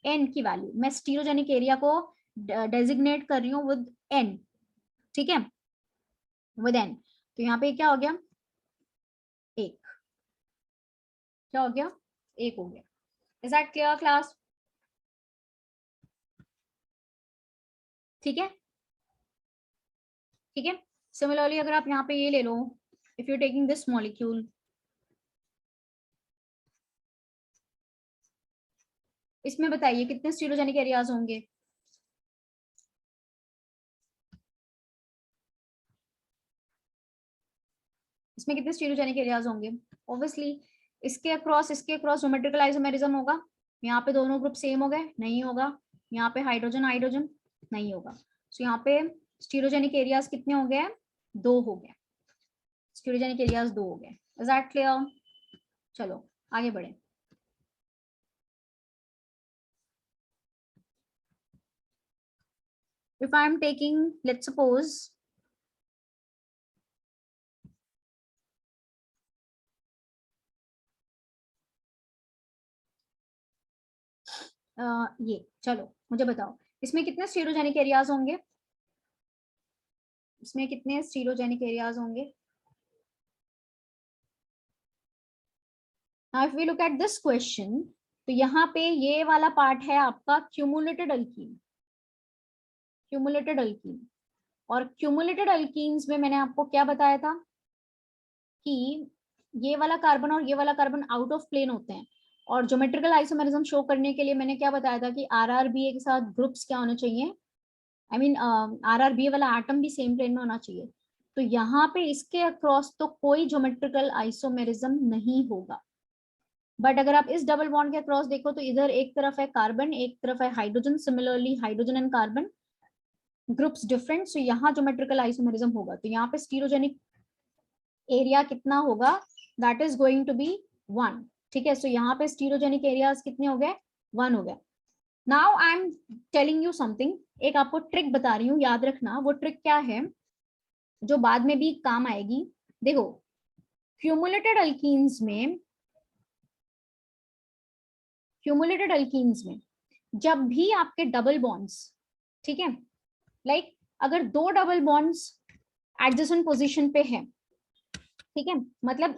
n की वैल्यू, मैं स्टीरियोजेनिक एरिया को डेजिग्नेट कर रही हूँ विद n। ठीक है, विद n, तो यहाँ पे क्या हो गया, एक, क्या हो गया, एक हो गया। Is that clear class? ठीक है, ठीक है। सिमिलरली अगर आप यहाँ पे ये ले लो, if you taking this molecule, इसमें बताइए कितने स्टीरियोजेनिक एरियाज होंगे? इसमें कितने स्टीरियोजेनिक एरियाज होंगे? ऑब्वियसली इसके अक्रॉस ज्योमेट्रिकल आइसोमेरिज्म होगा। यहाँ पे दोनों ग्रुप सेम हो गए, नहीं होगा। यहाँ पे हाइड्रोजन हाइड्रोजन, नहीं होगा। सो यहाँ पे स्टीरियोजेनिक एरियाज कितने हो गए? 2 हो गए। स्टीरियोजेनिक एरियाज 2 हो गए। Is that clear? चलो आगे बढ़े। If I am taking, let's suppose, ये चलो मुझे बताओ इसमें कितने स्टीरियोजेनिक एरियाज होंगे? इसमें कितने स्टीरियोजेनिक एरियाज होंगे? Now if we look at this question, तो यहाँ पे ये वाला पार्ट है आपका क्यूमुलेटेड अल्कीन। क्यूमुलेटेड अल्कीन, और क्यूमुलेटेड अल्कीन्स में मैंने आपको क्या बताया था कि ये वाला कार्बन और ये वाला कार्बन आउट ऑफ प्लेन होते हैं, और ज्योमेट्रिकल आइसोमेरिज्म शो करने के लिए मैंने क्या बताया था कि आरआरबीए के साथ ग्रुप्स क्या होने चाहिए, आई मीन आरआरबीए वाला एटम भी सेम प्लेन में होना चाहिए। तो यहाँ पे इसके अक्रॉस तो कोई ज्योमेट्रिकल आइसोमेरिज्म नहीं होगा। बट अगर आप इस डबल बॉन्ड के अक्रॉस देखो तो इधर एक तरफ है कार्बन, एक तरफ है hydrogen, similarly hydrogen and carbon groups different, so यहाँ ज्योमेट्रिकल आइसोमेरिज्म होगा। तो यहाँ पे स्टीरियोजेनिक एरिया कितना होगा? That is going to be 1। ठीक है, सो यहाँ पे स्टीरियोजेनिक एरियाज कितने हो गए? 1 हो गया। Now I am telling you something, एक आपको ट्रिक बता रही हूँ, याद रखना। वो ट्रिक क्या है जो बाद में भी काम आएगी? देखो क्यूमुलेटेड अल्कीन्स में जब भी आपके डबल बॉन्ड्स, ठीक है, लाइक अगर 2 डबल बॉन्ड्स एडजेसेंट पोजीशन पे है, ठीक है, मतलब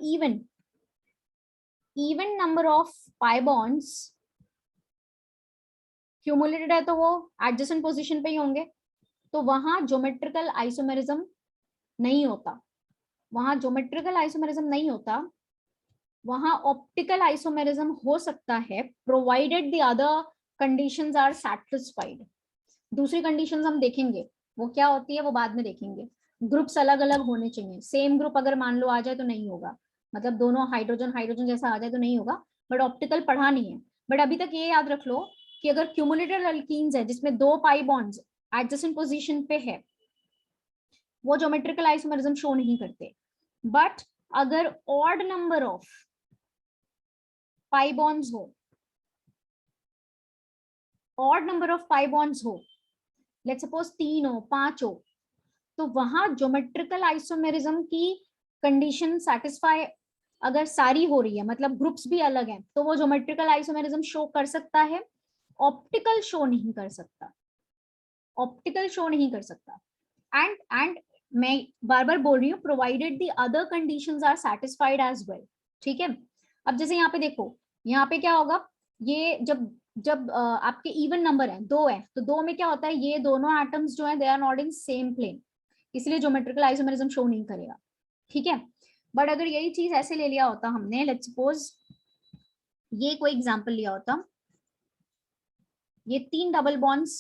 even number of pi bonds cumulated है तो वो एडजेसेंट पोजीशन पे ही होंगे, तो वहां ज्योमेट्रिकल आइसोमेरिज्म नहीं होता। वहां ज्योमेट्रिकल आइसोमेरिज्म नहीं होता, वहां ऑप्टिकल आइसोमेरिज्म हो सकता है, provided the other conditions are satisfied. दूसरी कंडीशंस हम देखेंगे वो क्या होती है, वो बाद में देखेंगे। ग्रुप्स अलग अलग होने चाहिए। सेम ग्रुप अगर मान लो आ जाए तो नहीं होगा, मतलब दोनों हाइड्रोजन हाइड्रोजन जैसा आ जाए तो नहीं होगा, बट ऑप्टिकल पढ़ा नहीं है। बट अभी तक ये याद रख लो कि अगर क्यूमुलेटेड अल्कीन्स है जिसमें 2 पाई बॉन्ड्स एडजेसेंट पोजीशन पे है, वो ज्योमेट्रिकल आइसोमेरिज्म शो नहीं करते। बट अगर odd number of pi bonds हो, odd number of pi bonds हो, लेट्स सपोज 3 हो 5 हो, तो वहां ज्योमेट्रिकल आइसोमेरिज्म की कंडीशन सेटिस्फाई अगर सारी हो रही है, मतलब ग्रुप्स भी अलग हैं, तो वो ज्योमेट्रिकल आइसोमेरिज्म शो कर सकता है। ऑप्टिकल शो नहीं कर सकता, ऑप्टिकल शो नहीं कर सकता। एंड मैं बार बार बोल रही हूँ, provided the other conditions are satisfied as well. ठीक है, अब जैसे यहाँ पे देखो, यहाँ पे क्या होगा, ये जब जब आपके इवन नंबर है 2 है, तो 2 में क्या होता है, ये दोनों एटम्स जो है they are not in same plane, इसलिए ज्योमेट्रिकल आइसोमेरिज्म शो नहीं करेगा। ठीक है, बट अगर यही चीज ऐसे ले लिया होता हमने, लेट्स सपोज ये कोई एग्जांपल लिया होता, ये 3 डबल बॉन्ड्स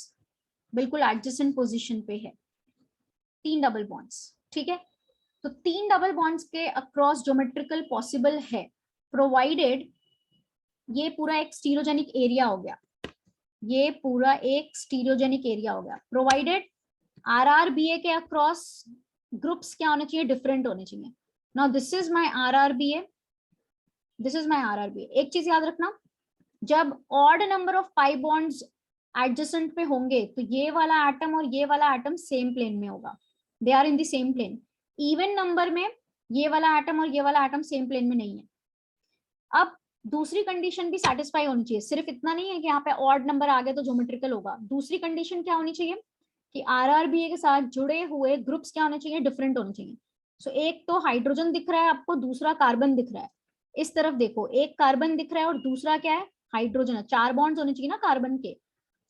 बिल्कुल एडजेसेंट पोजीशन पे है, 3 डबल बॉन्ड्स, ठीक है, तो 3 डबल बॉन्ड्स के अक्रॉस ज्योमेट्रिकल पॉसिबल है, प्रोवाइडेड ये पूरा एक स्टीरियोजेनिक एरिया हो गया, ये पूरा एक स्टीरियोजेनिक एरिया हो गया, प्रोवाइडेड आरआरबीए के अक्रॉस ग्रुप्स क्या होने चाहिए, डिफरेंट होने चाहिए। Now this is my RRBA, this is my RRBA. एक चीज याद रखना, जब odd number of pi bonds adjacent पे होंगे तो ये वाला एटम और ये वाला एटम सेम प्लेन में होगा, they are in the same plane. Even number में ये वाला एटम और ये वाला एटम सेम प्लेन में नहीं है। अब दूसरी कंडीशन भी सेटिस्फाई होनी चाहिए, सिर्फ इतना नहीं है कि यहाँ पे ऑड नंबर आ गए तो ज्योमेट्रिकल होगा। दूसरी कंडीशन क्या होनी चाहिए कि आरआरबीए के साथ जुड़े हुए ग्रुप्स क्या होने चाहिए, डिफरेंट होने चाहिए। सो एक तो हाइड्रोजन दिख रहा है आपको, दूसरा कार्बन दिख रहा है। इस तरफ देखो, एक कार्बन दिख रहा है और दूसरा क्या है, हाइड्रोजन है। 4 बॉन्ड्स होने चाहिए ना कार्बन के।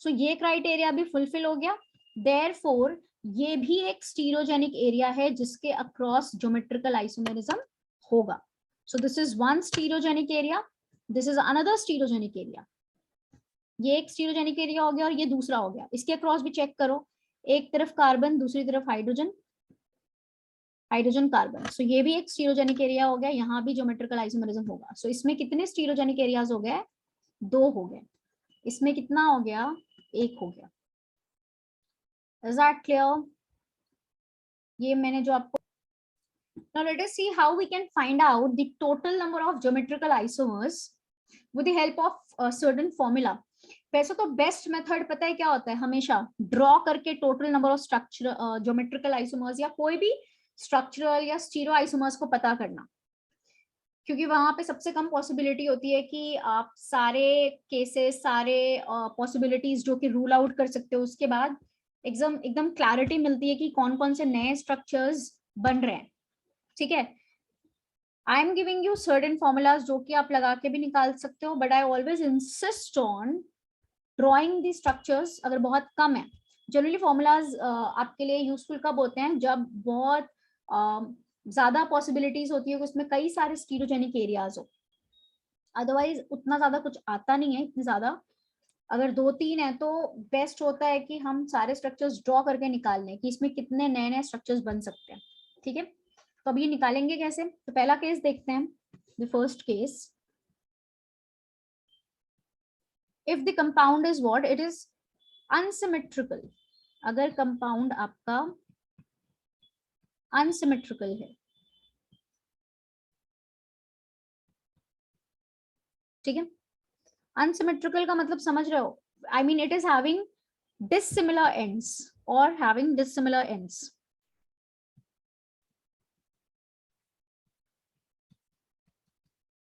सो ये क्राइटेरिया भी फुलफिल हो गया। देयरफॉर ये भी एक स्टीरियोजेनिक एरिया है जिसके अक्रॉस ज्योमेट्रिकल आइसोमेरिज्म होगा। सो this is one stereogenic area, this is another stereogenic area. ये एक स्टीरियोजेनिक एरिया हो गया और ये दूसरा हो गया। इसके अक्रॉस भी चेक करो, एक तरफ कार्बन दूसरी तरफ हाइड्रोजन, हाइड्रोजन कार्बन। सो ये भी एक स्टीरियोजेनिक एरिया हो गया, यहाँ भी ज्योमेट्रिकल आइसोमरिज्म होगा। सो इसमें कितने स्टीरियोजेनिक एरियाज हो गए? 2 हो गए। इसमें कितना हो गया? 1 हो गया। Is that clear? ये मैंने जो आपको, now let us see how we can find out the total number of geometrical isomers with the help of a certain formula. वैसे तो बेस्ट मेथड पता है क्या होता है? हमेशा ड्रॉ करके total number of structure geometrical isomers या कोई भी स्ट्रक्चरल या स्टीरो आइसोमर्स को पता करना, क्योंकि वहां पे सबसे कम पॉसिबिलिटी होती है कि आप सारे केसेस, सारे पॉसिबिलिटीज जो कि रूल आउट कर सकते हो, उसके बाद एकदम एकदम क्लैरिटी मिलती है कि कौन कौन से नए स्ट्रक्चर्स बन रहे हैं। ठीक है, I am giving you certain formulas जो कि आप लगा के भी निकाल सकते हो, but I always insist on drawing the structures अगर बहुत कम है। जनरली फॉर्मूलाज आपके लिए यूजफुल कब होते हैं? जब बहुत ज्यादा पॉसिबिलिटीज होती है कि उसमें कई सारे स्टीरियोजेनिक एरियाज हो, अदरवाइज उतना ज्यादा कुछ आता नहीं है इतनी ज्यादा। अगर 2-3 है तो बेस्ट होता है कि हम सारे स्ट्रक्चर्स ड्रॉ करके निकाल लें कि इसमें कितने नए नए स्ट्रक्चर्स बन सकते हैं। ठीक है, तो अब ये निकालेंगे कैसे? तो पहला केस देखते हैं, the first case. If the compound is what? It is unsymmetrical. अगर कंपाउंड आपका अनसिमेट्रिकल है, ठीक है, अनसिमेट्रिकल का मतलब समझ रहे हो? I mean it is having dissimilar ends or having dissimilar ends.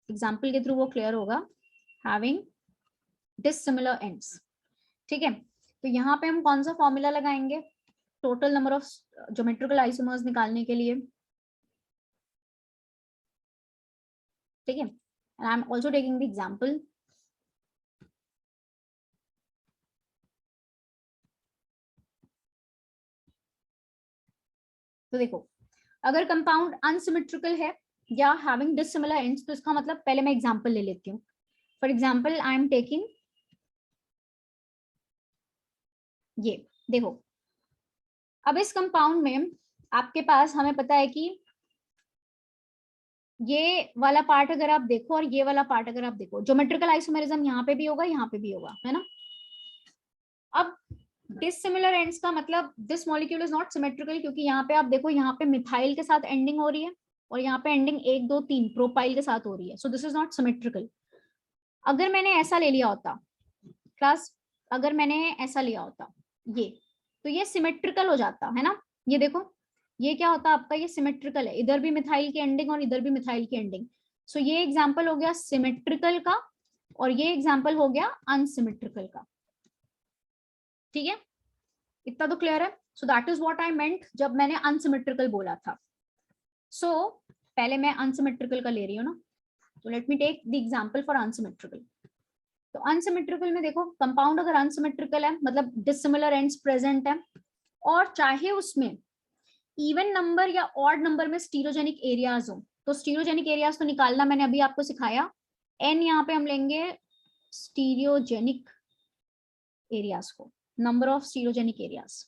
Example के थ्रू वो क्लियर होगा। हैविंग डिसिमिलर एंड्स, ठीक है। तो यहाँ पे हम कौन सा फॉर्मूला लगाएंगे total number of geometrical isomers निकालने के लिए? ठीक है, and I am also taking the example. तो देखो, अगर कंपाउंड अनसिमेट्रिकल है या हैविंग डिसिमिलर एंड्स, तो इसका मतलब, पहले मैं एग्जांपल ले लेती हूँ। For example I am taking ये, देखो अब इस कंपाउंड में आपके पास, हमें पता है कि ये वाला पार्ट अगर आप देखो और ये वाला पार्ट अगर आप देखो, ज्योमेट्रिकल आइसोमेरिज्म यहाँ पे भी होगा, यहाँ पे भी होगा, है ना। अब डिसिमिलर एंड्स का मतलब this molecule is not symmetrical, क्योंकि यहाँ पे आप देखो, यहाँ पे मिथाइल के साथ एंडिंग हो रही है और यहाँ पे एंडिंग 1 2 3 प्रोपाइल के साथ हो रही है। So this is not symmetrical. अगर मैंने ऐसा ले लिया होता क्लास, अगर मैंने ऐसा लिया होता ये, तो ये सिमेट्रिकल हो जाता है ना। ये देखो, ये क्या होता आपका? ये सिमेट्रिकल है, इधर भी मिथाइल की एंडिंग और इधर भी मिथाइल की एंडिंग। सो ये एग्जाम्पल हो गया सिमेट्रिकल का और ये एग्जाम्पल हो गया अनसिमेट्रिकल का। ठीक है, इतना तो क्लियर है। So that is what I meant जब मैंने अनसिमेट्रिकल बोला था। सो पहले मैं अनसिमेट्रिकल का ले रही हूँ ना, तो let me take the example for unsymmetrical. तो अनसिमेट्रिकल में देखो, कंपाउंड अगर अनसिमेट्रिकल है मतलब डिसिमिलर एंड्स प्रेजेंट है, और चाहे उसमें इवन नंबर या ऑड नंबर में स्टीरियोजेनिक एरियाज हो, तो स्टीरियोजेनिक एरियाज तो निकालना मैंने अभी आपको सिखाया। एन यहाँ पे हम लेंगे स्टीरियोजेनिक एरियाज को, नंबर ऑफ स्टीरियोजेनिक एरियाज।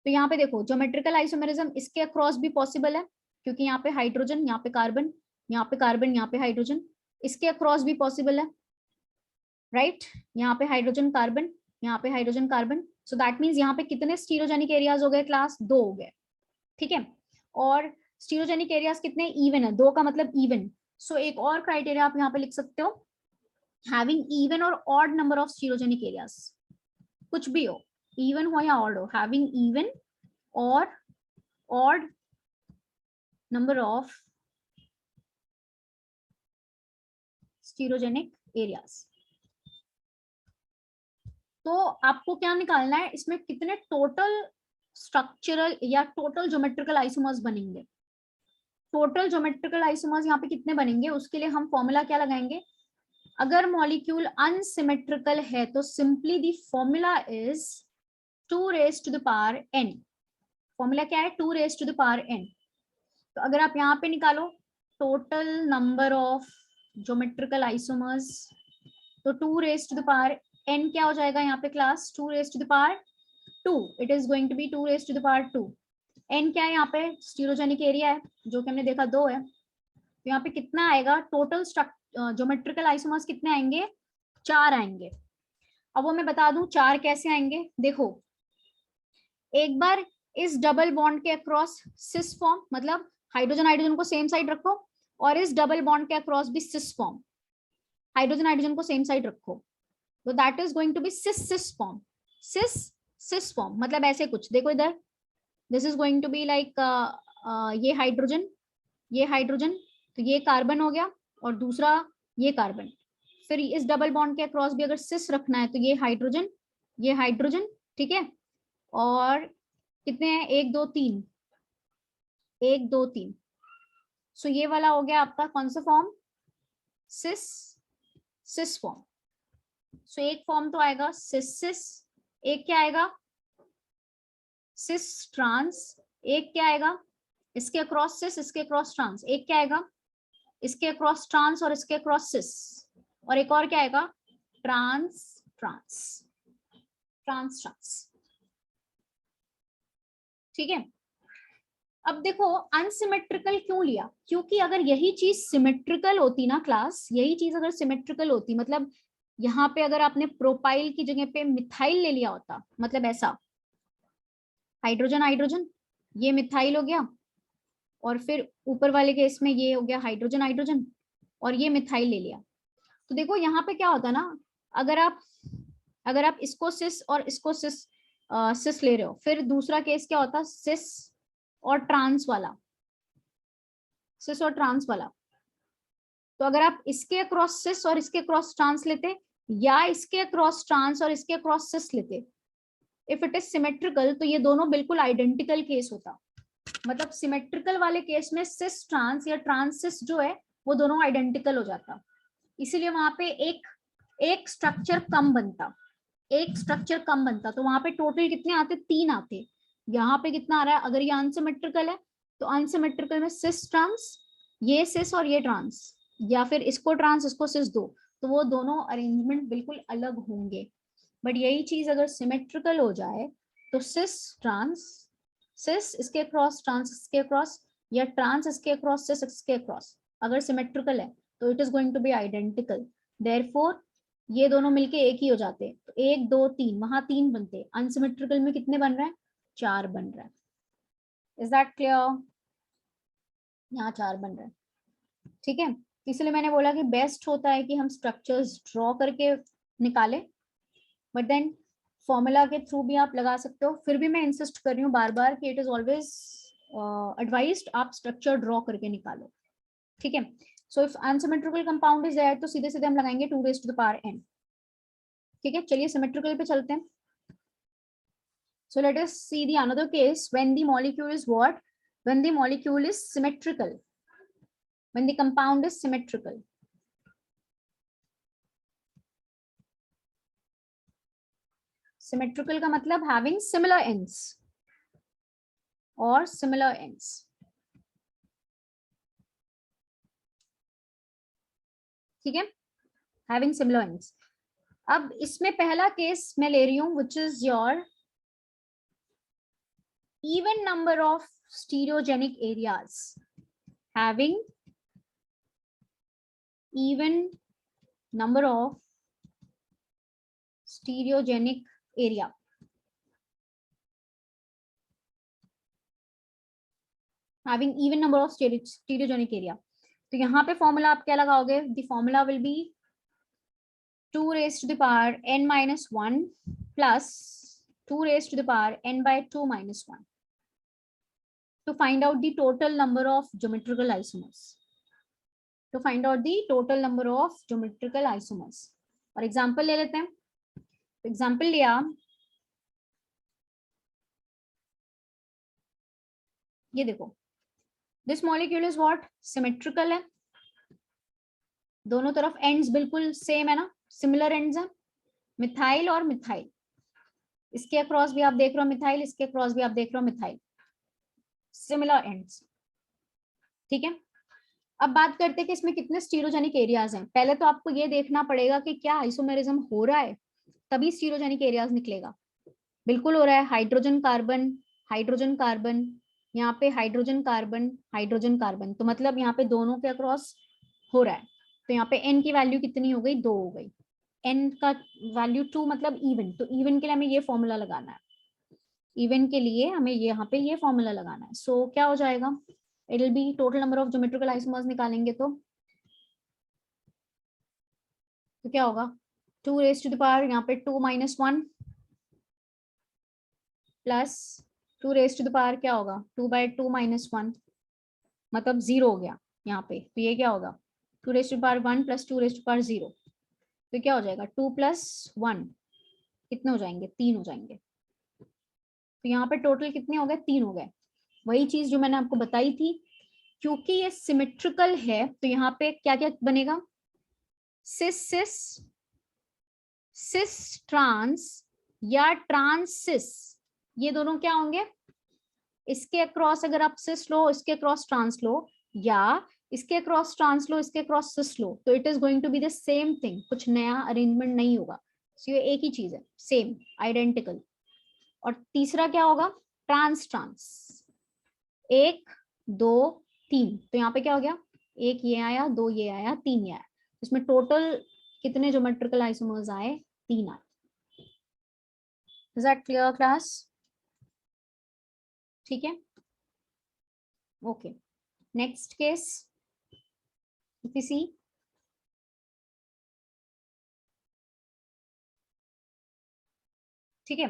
तो यहाँ पे देखो, ज्योमेट्रिकल आइसोमेरिज्म इसके अक्रॉस भी पॉसिबल है, क्योंकि यहाँ पे हाइड्रोजन, यहाँ पे कार्बन, यहाँ पे कार्बन, यहाँ पे हाइड्रोजन, इसके अक्रॉस भी पॉसिबल है, राइट। यहाँ पे हाइड्रोजन कार्बन, यहाँ पे hydrogen carbon. So that means यहाँ पे कितने स्टीरियोजेनिक एरियाज हो गए क्लास? 2 हो गए, ठीक है। और स्टीरियोजेनिक एरियाज कितने? इवन है, 2 का मतलब इवन। सो एक और क्राइटेरिया आप यहाँ पे लिख सकते हो, हैविंग इवन और odd number of stereogenic areas, कुछ भी हो, इवन हो या ऑड हो, हैविंग इवन और odd number of stereogenic areas. तो आपको क्या निकालना है इसमें? कितने टोटल स्ट्रक्चरल या टोटल ज्योमेट्रिकल आइसोमर्स बनेंगे। टोटल ज्योमेट्रिकल आइसोमर्स यहाँ पे कितने बनेंगे, उसके लिए हम फॉर्मूला क्या लगाएंगे? अगर मॉलिक्यूल अनसिमेट्रिकल है तो simply the formula is 2 raised to the power n। Formula क्या है? 2 raised to the power n। तो अगर आप यहाँ पे निकालो total number of geometrical isomers, तो 2 raised to the power n क्या हो जाएगा यहाँ पे class? 2 raised to the power 2। It is going to be 2 raised to the power 2। n क्या है यहाँ पे, स्टीरोजेनिक एरिया है जो कि हमने देखा 2 है, तो यहाँ पे कितना आएगा टोटल ज्योमेट्रिकल आइसोमर्स कितने आएंगे, 4 आएंगे। अब वो मैं बता दूं 4 कैसे आएंगे, देखो एक बार इस डबल बॉन्ड के अक्रॉस सिस फॉर्म, मतलब हाइड्रोजन हाइड्रोजन को सेम साइड रखो, और इस डबल बॉन्ड के अक्रॉस भी सिस फॉर्म, हाइड्रोजन हाइड्रोजन को सेम साइड रखो, तो that is going to be cis cis form, cis cis form, मतलब ऐसे कुछ देखो इधर, this is going to be like ये हाइड्रोजन, ये हाइड्रोजन, तो ये कार्बन हो गया, और दूसरा ये कार्बन, फिर इस डबल बॉन्ड के अक्रॉस भी अगर सिस रखना है तो ये हाइड्रोजन, ये हाइड्रोजन, ठीक है, और कितने हैं, 1 2 3, 1 2 3, सो ये वाला हो गया आपका कौन सा फॉर्म, सिस सिस फॉर्म। सो एक फॉर्म तो आएगा सिस सिस, एक क्या आएगा सिस ट्रांस, एक क्या आएगा इसके अक्रॉस सिस, इसके अक्रॉस ट्रांस, एक क्या आएगा इसके अक्रॉस ट्रांस और इसके अक्रॉस सिस, और एक और क्या आएगा ट्रांस ट्रांस ट्रांस ट्रांस, ठीक है। अब देखो अनसिमेट्रिकल क्यों लिया, क्योंकि अगर यही चीज सिमेट्रिकल होती ना क्लास, यही चीज अगर सिमेट्रिकल होती, मतलब यहाँ पे अगर आपने प्रोपाइल की जगह पे मिथाइल ले लिया होता, मतलब ऐसा हाइड्रोजन हाइड्रोजन, ये मिथाइल हो गया, और फिर ऊपर वाले केस में ये हो गया हाइड्रोजन हाइड्रोजन, और ये मिथाइल ले लिया, तो देखो यहाँ पे क्या होता ना, अगर आप इसको सिस और इसको सिस सिस ले रहे हो, फिर दूसरा केस क्या होता सिस और ट्रांस वाला, सिस और ट्रांस वाला, तो अगर आप इसके अक्रॉस सिस और इसके अक्रॉस ट्रांस लेते, या इसके अक्रॉस ट्रांस और इसके अक्रॉस सिस लेते, इफ इट इज सिमेट्रिकल, तो ये दोनों बिल्कुल आइडेंटिकल केस होता, मतलब सिमेट्रिकल वाले केस में सिस ट्रांस या ट्रांस सिस जो है वो दोनों आइडेंटिकल हो जाता, इसीलिए वहां पे एक स्ट्रक्चर कम बनता, एक स्ट्रक्चर कम बनता, तो वहां पे टोटल कितने आते, 3 आते, यहाँ पे कितना आ रहा है, अगर ये अनसिमेट्रिकल है तो अनसिमेट्रिकल में सिस ट्रांस, ये सिस और ये ट्रांस, या फिर इसको ट्रांस इसको सिस दो, तो वो दोनों अरेंजमेंट बिल्कुल अलग होंगे, बट यही चीज अगर सिमेट्रिकल हो जाए तो सिस ट्रांस, सिस इसके क्रॉस ट्रांस इसके क्रॉस, या ट्रांस इसके क्रॉस सिस इसके क्रॉस, अगर सिमेट्रिकल है तो it is going to be identical, therefore ये दोनों मिलके एक ही हो जाते, तो 1 2 3 वहां 3 बनते, अनसिमेट्रिकल में कितने बन रहे हैं, 4 बन रहा है, इज दैट क्लियर, यहाँ 4 बन रहे हैं, ठीक है, इसलिए मैंने बोला कि बेस्ट होता है कि हम स्ट्रक्चर्स ड्रॉ करके निकालें, बट देन फॉर्मूला के थ्रू भी आप लगा सकते हो, फिर भी मैं इंसिस्ट कर रही हूँ बार बार कि इट इज ऑलवेज एडवाइज्ड आप स्ट्रक्चर ड्रॉ करके निकालो, ठीक है। So if unsymmetrical compound is there तो सीधे सीधे हम लगाएंगे 2 raised to the power n, ठीक है। चलिए सिमेट्रिकल पे चलते हैं। So let us see the another case when the molecule is what, when the molecule is symmetrical, when the compound is symmetrical. Symmetrical का मतलब having similar ends or similar ends, ठीक है, having similar ends। अब इसमें पहला case मैं ले रही हूं which is your even number of stereogenic areas, having even number of stereogenic area, having even number of stereogenic area, तो यहाँ पे फॉर्मूला आप क्या लगाओगे, the formula will be 2 raised to the power n minus 1 plus 2 raised to the power n by 2 minus 1 to find out the total number of geometrical isomers, to find out the total number of geometrical isomers। और example ले लेते हैं, example लिया, ये देखो this molecule is what, symmetrical है, दोनों तरफ एंड्स बिल्कुल सेम है ना, सिमिलर एंड्स हैं, मिथाइल और मिथाइल, इसके अक्रॉस भी आप देख रहे हो मिथाइल, इसके अक्रॉस भी आप देख रहे हो मिथाइल, सिमिलर एंड्स, ठीक है। अब बात करते हैं कि इसमें कितने स्टीरोजेनिक एरियाज हैं। पहले तो आपको ये देखना पड़ेगा कि क्या आइसोमेरिज्म हो रहा है, तभी स्टीरोजेनिक एरियाज निकलेगा, बिल्कुल हो रहा है, हाइड्रोजन कार्बन, हाइड्रोजन कार्बन, यहाँ पे हाइड्रोजन कार्बन, तो मतलब यहाँ पे दोनों के अक्रॉस हो रहा है, तो यहाँ पे n की वैल्यू कितनी हो गई, 2 हो गई। n का वैल्यू 2 मतलब इवन, तो इवन के लिए हमें ये फॉर्मूला लगाना है, इवन के लिए हमें यहाँ पे ये फॉर्मूला लगाना है। सो क्या हो जाएगा, it will be total number of geometrical isomers निकालेंगे तो क्या होगा, 2 रेज टू द पावर यहाँ पे 2 - 1 plus 2 raise to the power क्या होगा, 2/2 - 1 मतलब 0 हो गया यहाँ पे, तो ये क्या होगा 2 raise to the power 1 plus 2 raise to the power 0, तो क्या हो जाएगा 2 + 1 कितने हो जाएंगे, 3 हो जाएंगे। तो यहाँ पे टोटल कितने हो गए, 3 हो गए। वही चीज जो मैंने आपको बताई थी, क्योंकि ये सिमेट्रिकल है तो यहाँ पे क्या क्या बनेगा, सिस सिस, सिस ट्रांस या ट्रांस सिस, ये दोनों क्या होंगे, इसके अक्रॉस अगर आप सिस लो, इसके अक्रॉस ट्रांस लो, या इसके अक्रॉस ट्रांस लो, इसके अक्रॉस सिस लो, तो it is going to be the same thing, कुछ नया अरेंजमेंट नहीं होगा। सो ये एक ही चीज है, सेम आइडेंटिकल। और तीसरा क्या होगा, ट्रांस ट्रांस, 1 2 3, तो यहाँ पे क्या हो गया, 1 ये आया, 2 ये आया, 3 ये आया, इसमें टोटल कितने ज्योमेट्रिकल आइसोमर्स आए, 3 आए। इज दैट क्लियर क्लास, ठीक है, okay. Next case, if you see, ठीक है,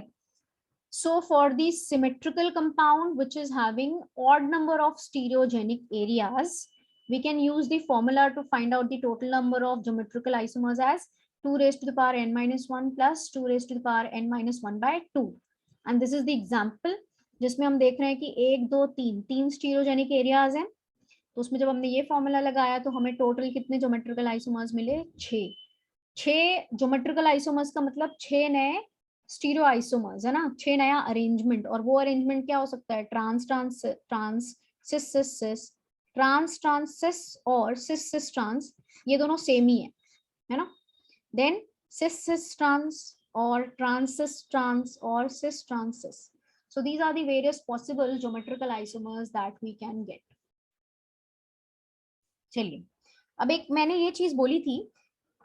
so for the symmetrical compound which is having odd number of stereogenic areas, we can use the formula to find out the total number of geometrical isomers as 2 raised to the power n minus 1 plus 2 raised to the power n minus 1 by 2, and this is the example जिसमें हम देख रहे हैं कि 1 2 3 तीन stereogenic areas हैं, तो उसमें जब हमने ये फॉर्मूला लगाया तो हमें टोटल कितने ज्योमेट्रिकल आइसोमर्स मिले, 6 ज्योमेट्रिकल आइसोमर्स का मतलब 6 नए स्टीरियो आइसोमर्स है ना, 6 नया अरेंजमेंट, और वो अरेंजमेंट क्या हो सकता है, ट्रांस ट्रांस ट्रांस सिस सिस सिस, ट्रांस ट्रांस सिस और सिस सिस ट्रांस, ये दोनों सेम ही है ना, देन सिस सिस ट्रांस और ट्रांस सिस ट्रांस और cis trans cis, so these are the various possible geometrical isomers that we can get। चलिए, अब एक मैंने ये चीज बोली थी,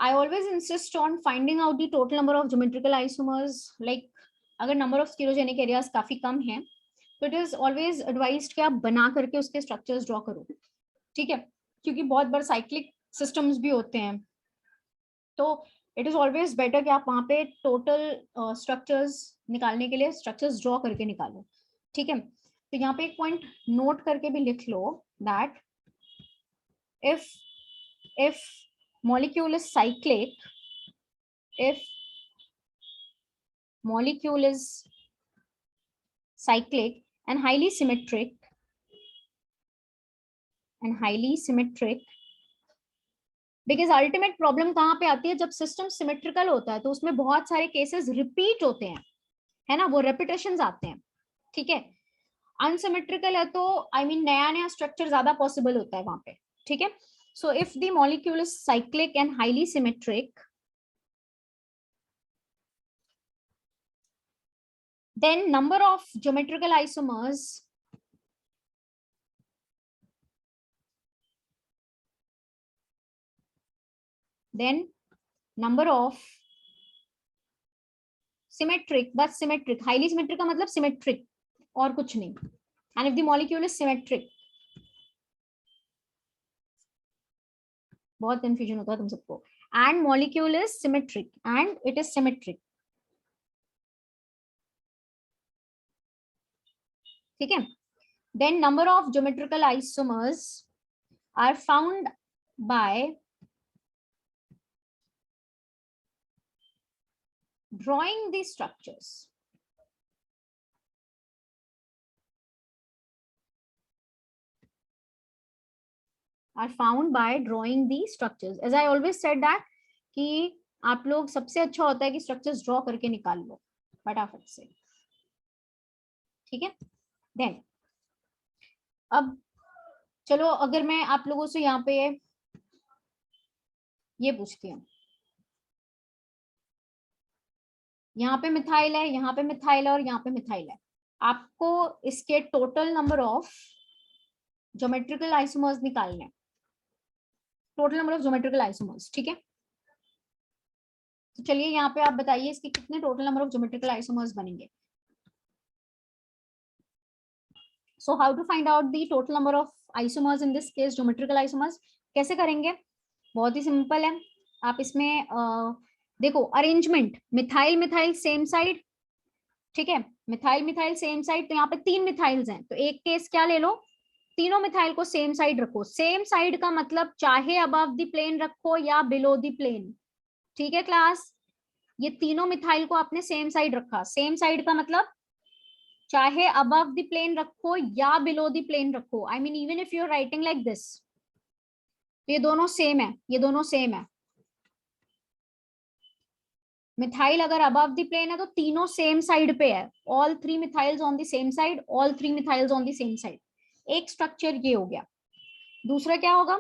I always insist on finding out the total number of geometrical isomers, like अगर number of stereogenic areas काफी कम है तो it is always advised कि आप बना करके उसके structures draw करो, ठीक है, क्योंकि बहुत बार cyclic systems भी होते हैं, तो it is always better कि आप वहाँ पे total structures निकालने के लिए structures draw करके निकालो, ठीक है। तो यहाँ पे एक point note करके भी लिख लो that if molecule is cyclic, if molecule is cyclic and highly symmetric because ultimate problem कहाँ पे आती है, जब सिस्टम सिमेट्रिकल होता है तो उसमें बहुत सारे केसेस रिपीट होते हैं, है ना, वो रेपिटेशंस आते हैं, ठीक है। अनसिमेट्रिकल है तो आई मीन नया नया स्ट्रक्चर ज्यादा पॉसिबल होता है वहां पे, ठीक है। So if the molecule is cyclic and highly symmetric, then number of geometrical isomers then number of symmetric, बस symmetric, highly symmetric का मतलब symmetric और कुछ नहीं, and if the molecule is symmetric, बहुत कंफ्यूजन होता है तुम सबको, and molecule is symmetric and it is symmetric, ठीक है, then number of geometrical isomers are found by drawing these structures, are found by drawing the structures, as I always said that कि आप लोग सबसे अच्छा होता है कि स्ट्रक्चर्स ड्रॉ करके निकाल लो फटाफट से, ठीक है। देन अब चलो, अगर मैं आप लोगों से यहाँ पे ये पूछती हूँ, यहाँ पे मिथाइल है, यहाँ पे मिथाइल है और यहाँ पे मिथाइल है, आपको इसके total number of geometrical isomers निकालने हैं, total number of geometrical isomers, ठीक है। तो चलिए यहाँ पे आप बताइए इसके कितने total number of geometrical isomers बनेंगे। So how to find out the total number of isomers in this case geometrical isomers, कैसे करेंगे? बहुत ही सिंपल है। आप इसमें देखो arrangement, methyl methyl same side, ठीक है, मिथाइल मिथाइल सेम साइड, तो यहाँ पे 3 मिथाइल्स हैं, तो एक केस क्या ले लो, तीनों मिथाइल को सेम साइड रखो। सेम साइड का मतलब चाहे अबव द प्लेन रखो या बिलो द प्लेन, ठीक है क्लास। ये तीनों मिथाइल को आपने सेम साइड रखा, सेम साइड का मतलब चाहे अबव द प्लेन रखो या बिलो द प्लेन रखो, I mean even if you are writing like this, ये दोनों सेम है, ये दोनों सेम है। मिथाइल अगर अबव द प्लेन है तो तीनों सेम साइड पे है, all 3 methyls on the same side, all 3 methyls on the same side. एक स्ट्रक्चर ये हो गया। दूसरा क्या होगा,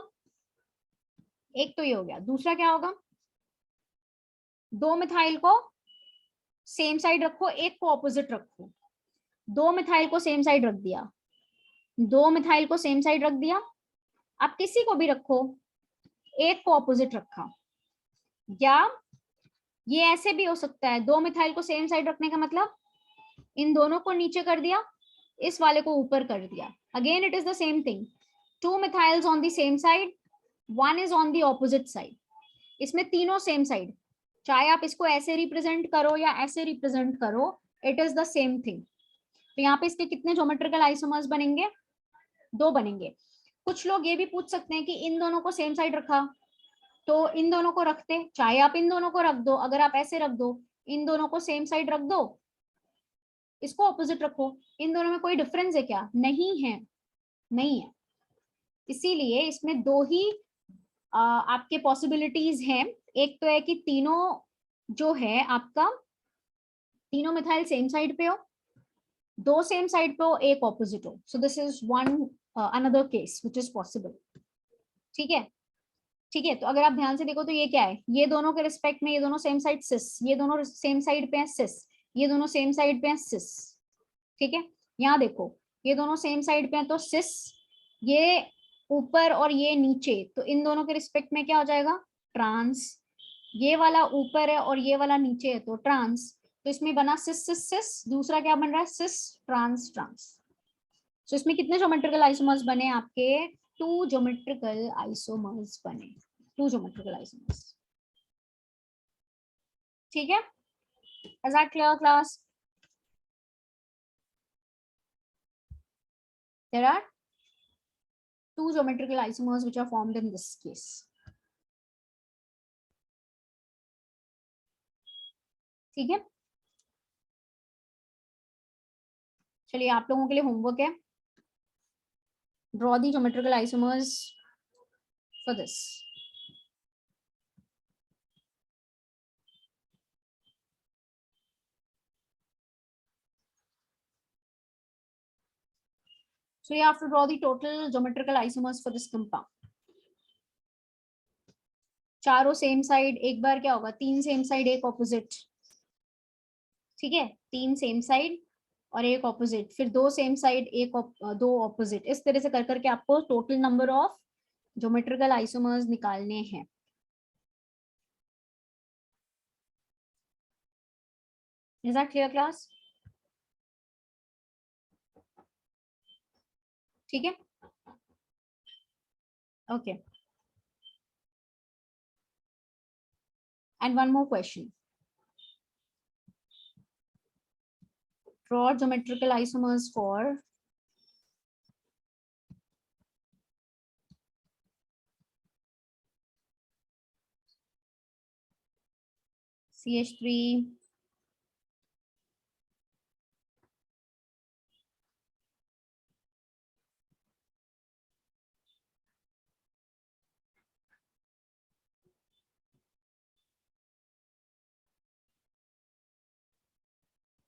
एक तो ये हो गया, दूसरा क्या होगा, दो मिथाइल को सेम साइड रखो, एक को ऑपोजिट रखो। दो मिथाइल को सेम साइड रख दिया, दो मिथाइल को सेम साइड रख दिया, आप किसी को भी रखो, एक को ऑपोजिट रखा। या ये ऐसे भी हो सकता है, दो मिथाइल को सेम साइड रखने का मतलब इन दोनों को नीचे कर दिया, इस वाले को ऊपर कर दिया। Again it is the same thing, 2 methyls on the same side, 1 is on the opposite side. इसमें तीनों सेम साइड, चाहे आप इसको ऐसे रिप्रेजेंट करो या ऐसे रिप्रेजेंट करो, it is the same thing. तो यहाँ पे इसके कितने ज्योमेट्रिकल आइसोमर्स बनेंगे, 2 बनेंगे। कुछ लोग ये भी पूछ सकते हैं कि इन दोनों को सेम साइड रखा तो इन दोनों को रखते, चाहे आप इन दोनों को रख दो, अगर आप ऐसे रख दो, इन दोनों को सेम साइड रख दो, इसको ऑपोजिट रखो, इन दोनों में कोई डिफरेंस है क्या? नहीं है, नहीं है। इसीलिए इसमें दो ही आपके पॉसिबिलिटीज हैं। एक तो है कि तीनों जो है आपका, तीनों मिथाइल सेम साइड पे हो, दो सेम साइड पे हो, एक ऑपोजिट हो। So this is one another case which is possible, ठीक है। ठीक है, तो अगर आप ध्यान से देखो तो ये क्या है, ये दोनों के रिस्पेक्ट में ये दोनों सेम साइड सिस, ये दोनों सेम साइड पे हैं सिस, ये दोनों सेम साइड पे हैं सिस, ठीक है। यहाँ देखो ये दोनों सेम साइड पे हैं तो सिस, ये ऊपर और ये नीचे, तो इन दोनों के रिस्पेक्ट में क्या हो जाएगा, ट्रांस। ये वाला ऊपर है और ये वाला नीचे है तो ट्रांस, तो इसमें बना सिस सिस सिस, दूसरा क्या बन रहा है, सिस ट्रांस ट्रांस। सो इसमें कितने ज्योमेट्रिकल आइसोमर्स बने आपके, 2 ज्योमेट्रिकल आइसोमर्स बने, 2 ज्योमेट्रिकल आइसोमर्स, ठीक है। Is that clear class? There are 2 geometrical isomers which are formed in this case. ठीक है, चलिए आप लोगों के लिए होमवर्क है, draw the geometrical isomers for this. So you have to draw the total geometrical isomers for this compound. चारों same side, एक बार क्या होगा, 3 सेम साइड एक ऑपोजिट, ठीक है, 3 सेम साइड और एक ऑपोजिट, फिर 2 सेम साइड एक दो ऑपोजिट, इस तरह से कर करके आपको total number of geometrical isomers निकालने हैं। Is that clear class? ठीक है, okay. And one more question. Draw geometrical isomers for CH3,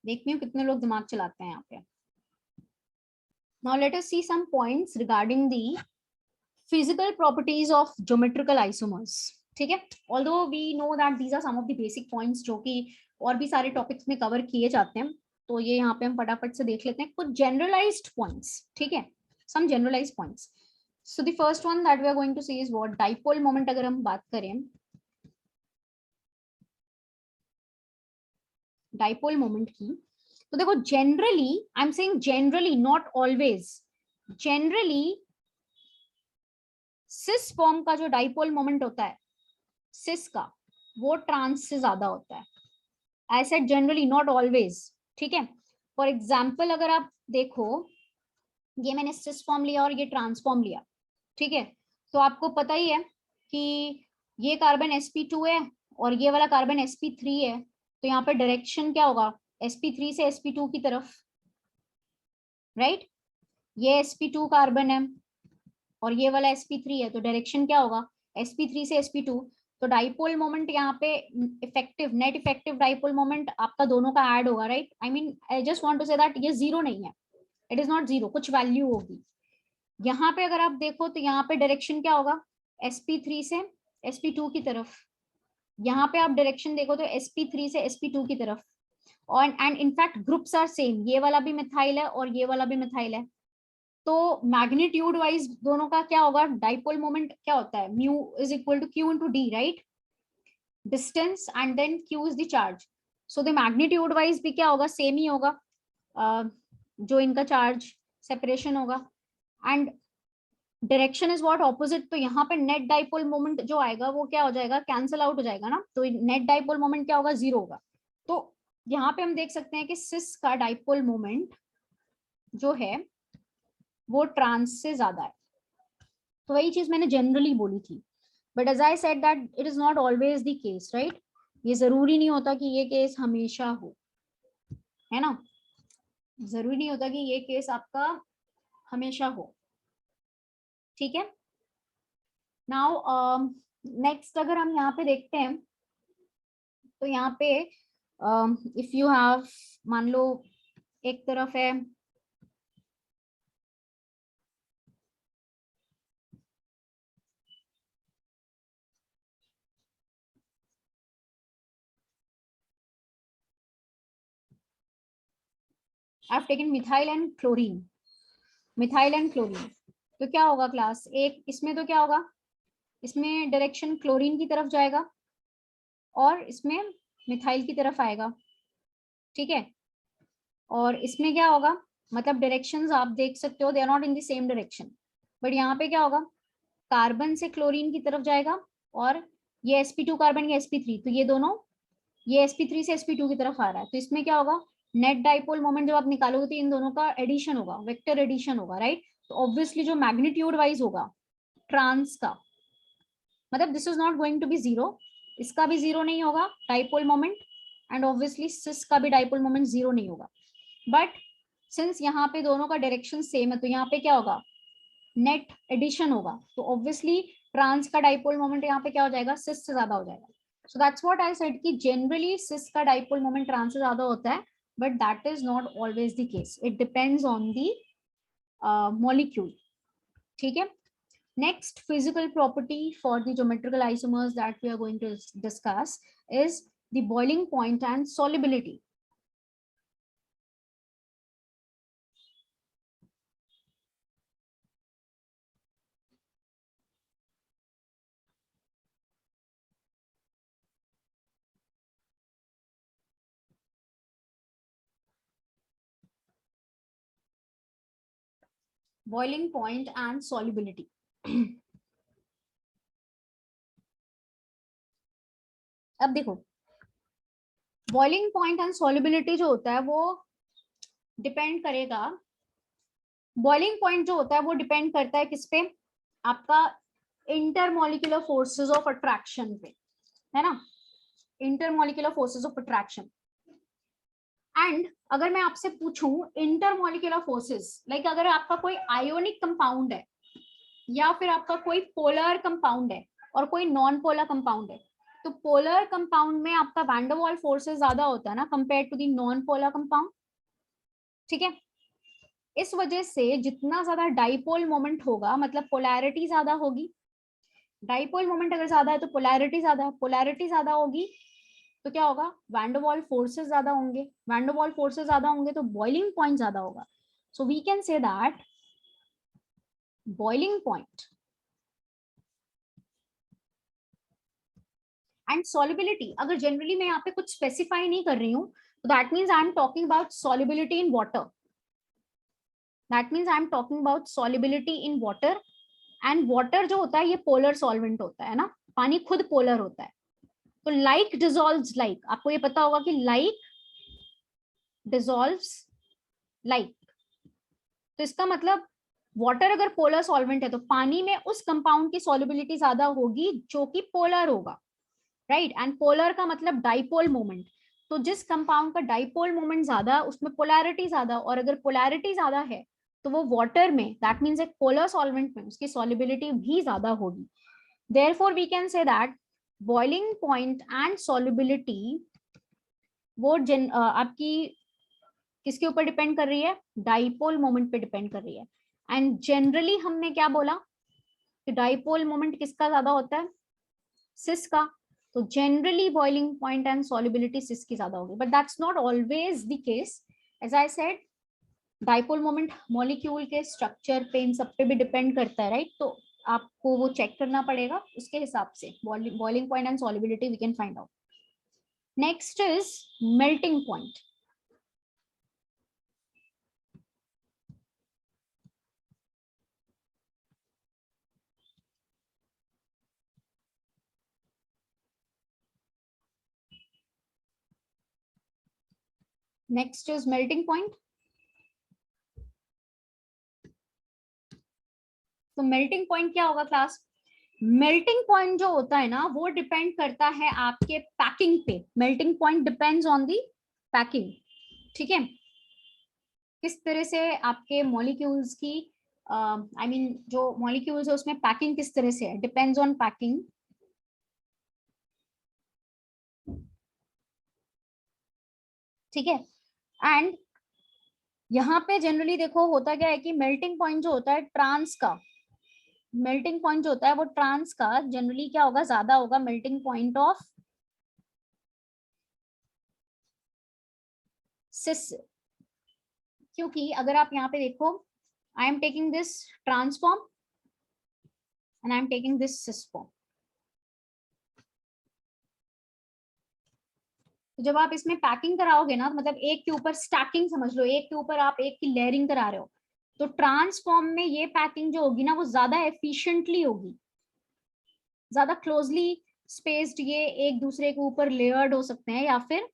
देखती हूँ कितने लोग दिमाग चलाते हैं यहाँ पे। Now let us see some points regarding the physical properties of geometrical isomers. ठीक है, although we know that these are some of the basic points जो कि और भी सारे टॉपिक्स में कवर किए जाते हैं, तो ये यहाँ पे हम फटाफट से देख लेते हैं कुछ जनरलाइज्ड पॉइंट्स, ठीक है, some generalised points. So the first one that we are going to see is what dipole moment. अगर हम बात करें डाइपोल मोमेंट की, तो देखो generally, I am saying generally, not always, generally cis form का जो डाइपोल मोमेंट होता है सिस का, वो ट्रांस से ज्यादा होता है. I said generally, not always, ठीक है. फॉर एग्जाम्पल अगर आप देखो, ये मैंने सिस फॉर्म लिया और ये ट्रांसफॉर्म लिया, ठीक है, तो आपको पता ही है कि ये कार्बन sp2 है और ये वाला कार्बन sp3 है, तो यहाँ पे डायरेक्शन क्या होगा, sp3 से sp2 की तरफ, राइट. ये sp2 कार्बन है और ये वाला sp3 है, तो डायरेक्शन क्या होगा, sp3 से sp2. तो डाइपोल मोमेंट यहाँ पे effective, net effective dipole moment आपका दोनों का ऐड होगा, right. I mean I just want to say that ये जीरो नहीं है, इट इज नॉट जीरो, कुछ वैल्यू होगी. यहाँ पे अगर आप देखो तो यहाँ पे डायरेक्शन क्या होगा, sp3 से sp2 की तरफ. यहाँ पे आप डायरेक्शन देखो तो sp3 से sp2 की तरफ. और and in fact groups are same, ये वाला भी मिथाइल है और ये वाला भी मिथाइल है. तो मैग्नीट्यूड वाइज दोनों का क्या होगा, डाइपोल मोमेंट क्या होता है, mu is equal to q into d, right. Distance and then q is the charge. So the magnitude wise भी क्या होगा, सेम ही होगा, जो इनका चार्ज सेपरेशन होगा. And direction is what, opposite. तो यहाँ पे नेट डाइपोल मोमेंट जो आएगा वो क्या हो जाएगा, कैंसिल आउट हो जाएगा ना, तो नेट डाइपोल मोमेंट क्या होगा, जीरो होगा. तो यहाँ पे हम देख सकते हैं कि सिस का डाइपोल मोमेंट जो है वो ट्रांस से ज्यादा है. तो वही चीज मैंने जनरली बोली थी, but as I said that it is not always the case, right. ये जरूरी नहीं होता कि ये केस हमेशा हो, है ना, जरूरी नहीं होता कि ये केस आपका हमेशा हो, ठीक है. नाउ नेक्स्ट अगर हम यहाँ पे देखते हैं तो यहाँ पे इफ यू हैव, मान लो एक तरफ है I've taken methyl and chlorine, methyl and chlorine, तो क्या होगा क्लास एक, इसमें तो क्या होगा, इसमें डायरेक्शन क्लोरीन की तरफ जाएगा और इसमें मिथाइल की तरफ आएगा, ठीक है. और इसमें क्या होगा, मतलब डायरेक्शंस आप देख सकते हो, they are not in the same direction, but यहाँ पे क्या होगा, कार्बन से क्लोरीन की तरफ जाएगा और ये sp2 कार्बन, ये sp3, तो ये दोनों, ये sp3 से sp2 की तरफ आ रहा है, तो इसमें क्या होगा, नेट डाइपोल मोमेंट जब आप निकालोगे तो इन दोनों का एडिशन होगा, वेक्टर एडिशन होगा, राइट. तो ऑब्वियसली जो मैग्नीट्यूड वाइज होगा ट्रांस का, मतलब this is not going to be zero, इसका भी जीरो नहीं होगा dipole moment, and obviously cis का भी डाइपोल मोमेंट जीरो नहीं होगा. बट सिंस यहाँ पे दोनों का डायरेक्शन सेम है, तो यहाँ पे क्या होगा, नेट एडिशन होगा, तो ऑब्वियसली ट्रांस का डाइपोल मोमेंट यहाँ पे क्या हो जाएगा, सिस से ज्यादा हो जाएगा. So that's what I said कि जनरली सिस का डाइपोल मोमेंट ट्रांस से ज्यादा होता है, but that is not always the case, it depends on the molecule, ठीक है. Next physical property for the geometrical isomers that we are going to discuss is the boiling point and solubility. Boiling point and solubility. अब देखो boiling point and solubility जो होता है वो depend करेगा, boiling point जो होता है वो डिपेंड करता है किस पे, आपका इंटरमोलिकुलर फोर्सेस ऑफ अट्रैक्शन पे, है ना, intermolecular forces of attraction. And अगर मैं आपसे पूछूं इंटरमोलिकुलर फोर्सेस, लाइक अगर आपका कोई आयोनिक कंपाउंड है या फिर आपका कोई पोलर कंपाउंड है और कोई नॉन पोलर कंपाउंड है, तो पोलर कंपाउंड में आपका वैन डर वाल्स फोर्सेस ज्यादा होता है ना compare to the non polar compound, ठीक है. इस वजह से जितना ज्यादा डाइपोल मोमेंट होगा मतलब पोलैरिटी ज्यादा होगी, डाइपोल मोमेंट अगर ज्यादा है तो पोलैरिटी ज्यादा होगी, तो क्या होगा, वैन डर वाल फोर्सेस ज्यादा होंगे, वैन डर वाल फोर्सेस ज्यादा होंगे तो बॉइलिंग पॉइंट ज्यादा होगा. So we can say that boiling point and solubility, अगर जनरली मैं यहाँ पे कुछ स्पेसिफाई नहीं कर रही हूँ, तो that means I am talking about solubility in water. That means I am talking about solubility in water. And water जो होता है ये पोलर सॉल्वेंट होता है ना, पानी खुद पोलर होता है. तो लाइक डिसॉल्व्स लाइक, आपको ये पता होगा कि लाइक डिसॉल्व्स लाइक. तो इसका मतलब वाटर अगर पोलर सॉल्वेंट है तो पानी में उस कंपाउंड की सॉल्युबिलिटी ज्यादा होगी जो कि पोलर होगा, राइट. एंड पोलर का मतलब डाइपोल मोमेंट. तो जिस कंपाउंड का डाइपोल मोमेंट ज्यादा उसमें पोलैरिटी ज्यादा, और अगर पोलैरिटी ज्यादा है तो वो वाटर में, दैट मीन्स एक पोलर सॉल्वेंट में उसकी सॉल्युबिलिटी भी ज्यादा होगी. Therefore we can say that boiling point and solubility वो आपकी किसके ऊपर डिपेंड कर रही है, डाइपोल मोमेंट पे डिपेंड कर रही है. एंड जनरली हमने क्या बोला कि डाइपोल मोमेंट किसका ज्यादा होता है, सिस का. तो generally boiling point and solubility cis की ज्यादा होगी, but that's not always the case. As I said, dipole moment molecule के स्ट्रक्चर पे इन सब पे भी डिपेंड करता है, राइट. तो आपको वो चेक करना पड़ेगा, उसके हिसाब से boiling point and solubility we can find out. Next is melting point. Next is melting point. तो मेल्टिंग पॉइंट क्या होगा क्लास, मेल्टिंग पॉइंट जो होता है ना वो डिपेंड करता है आपके पैकिंग पे. Melting point depends on the packing, ठीक है. किस तरह से आपके मॉलिक्यूल्स की आई मीन जो मॉलिक्यूल्स है उसमें पैकिंग किस तरह से है, डिपेंड्स ऑन पैकिंग. ठीक है. एंड यहाँ पे जनरली देखो होता क्या है कि मेल्टिंग पॉइंट जो होता है ट्रांस का, मेल्टिंग पॉइंट जो होता है वो ट्रांस का जनरली क्या होगा, ज्यादा होगा मेल्टिंग पॉइंट ऑफ सिस. क्योंकि अगर आप यहाँ पे देखो, I am taking this trans form and I am taking this cis form. तो जब आप इसमें पैकिंग कराओगे ना, मतलब एक के ऊपर स्टैकिंग समझ लो, एक के ऊपर आप एक की लेयरिंग करा रहे हो, तो ट्रांसफॉर्म में ये पैकिंग जो होगी ना वो ज्यादा एफिशिएंटली होगी, ज्यादा क्लोजली स्पेस्ड, ये एक दूसरे के ऊपर लेयर्ड हो सकते हैं, या फिर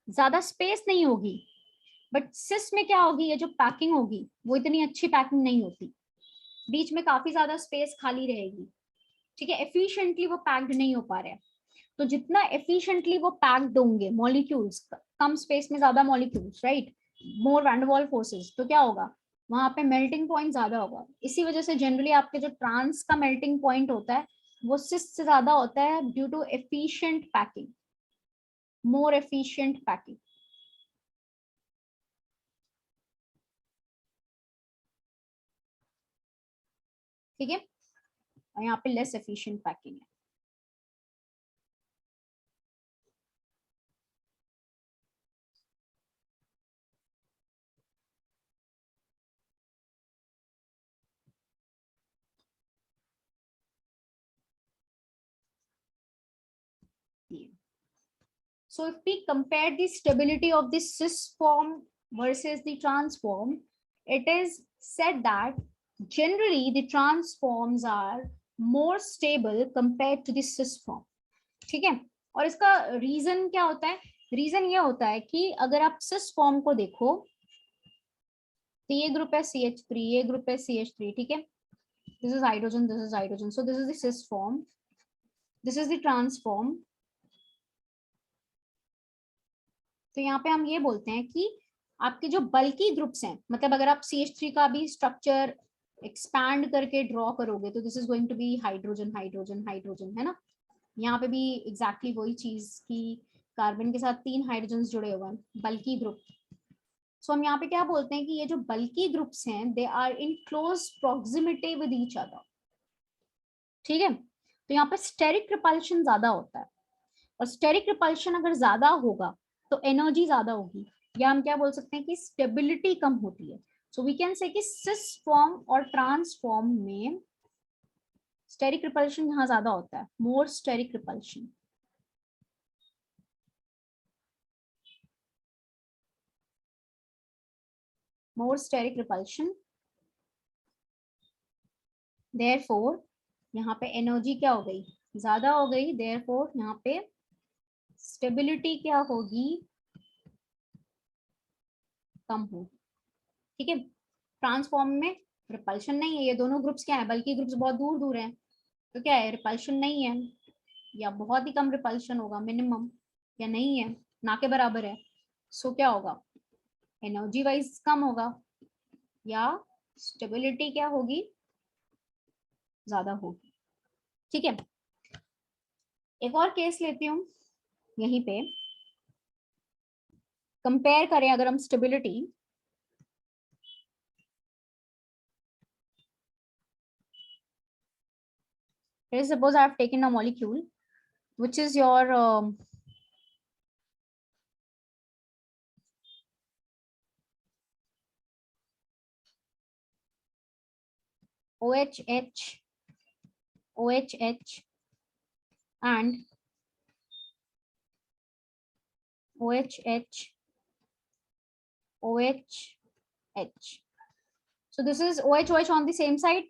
ज्यादा स्पेस नहीं होगी. बट सिस में क्या होगी, ये जो पैकिंग होगी वो इतनी अच्छी पैकिंग नहीं होती, बीच में काफी ज्यादा स्पेस खाली रहेगी, ठीक है. एफिशिएंटली वो पैक्ड नहीं हो पा रहे हैं. तो जितना एफिशिएंटली वो पैक्ड होंगे मॉलिक्यूल्स, कम स्पेस में ज्यादा मॉलिक्यूल्स, राइट, मोर वैन डर वाल फोर्सेस, तो क्या होगा, वहां पे मेल्टिंग पॉइंट ज्यादा होगा. इसी वजह से जनरली आपके जो ट्रांस का मेल्टिंग पॉइंट होता है वो सिस से ज्यादा होता है, due to efficient packing, more efficient packing. ठीक है. और यहाँ पे लेस एफिशिएंट पैकिंग है. So if we compare the stability of the cis form versus the transform, it is said that generally the transforms are more stable compared to the cis form. ठीक है. और इसका reason क्या होता है, reason ये होता है कि अगर आप cis form को देखो तो ये ग्रुप है CH3, ये ग्रुप है CH3, ठीक है. This is hydrogen, this is hydrogen. So this is the cis form, this is the transform. तो यहाँ पे हम ये बोलते हैं कि आपके जो बल्की ग्रुप्स हैं, मतलब अगर आप CH3 का भी स्ट्रक्चर एक्सपैंड करके ड्रॉ करोगे तो this is going to be hydrogen hydrogen hydrogen, है ना. यहाँ पे भी एग्जैक्टली वही चीज की कार्बन के साथ 3 हाइड्रोजन जुड़े हुए हैं, बल्की ग्रुप. सो हम यहाँ पे क्या बोलते हैं कि ये जो बल्की ग्रुप्स हैं they are in close proximity with each other. ठीक है. तो यहाँ पे स्टेरिक रिपल्शन ज्यादा होता है. और स्टेरिक रिपल्शन अगर ज्यादा होगा तो एनर्जी ज्यादा होगी, या हम क्या बोल सकते हैं कि स्टेबिलिटी कम होती है। सो वी कैन से कि सिस फॉर्म और ट्रांस फॉर्म में स्टेरिक रिपल्शन यहाँ ज्यादा होता है, मोर स्टेरिक रिपल्शन। मोर स्टेरिक रिपल्शन, देयरफॉर यहाँ पे एनर्जी क्या हो गई, ज्यादा हो गई, देयरफॉर यहाँ पे स्टेबिलिटी क्या होगी, कम होगी। ठीक है, ट्रांसफॉर्म में रिपल्शन नहीं है, ये दोनों ग्रुप्स क्या है, बल्कि ग्रुप्स बहुत दूर दूर हैं, तो क्या है, रिपल्शन नहीं है, या बहुत ही कम रिपल्शन होगा, मिनिमम, या नहीं है, ना के बराबर है। सो क्या होगा, एनर्जी वाइज कम होगा, या स्टेबिलिटी क्या होगी, ज्यादा होगी। ठीक है, एक और केस लेती हूँ यहीं पे, कंपेयर करें अगर हम stability, suppose I have taken a molecule which is your OHH, OHH and OHH, OHH. So this is OH on the same side,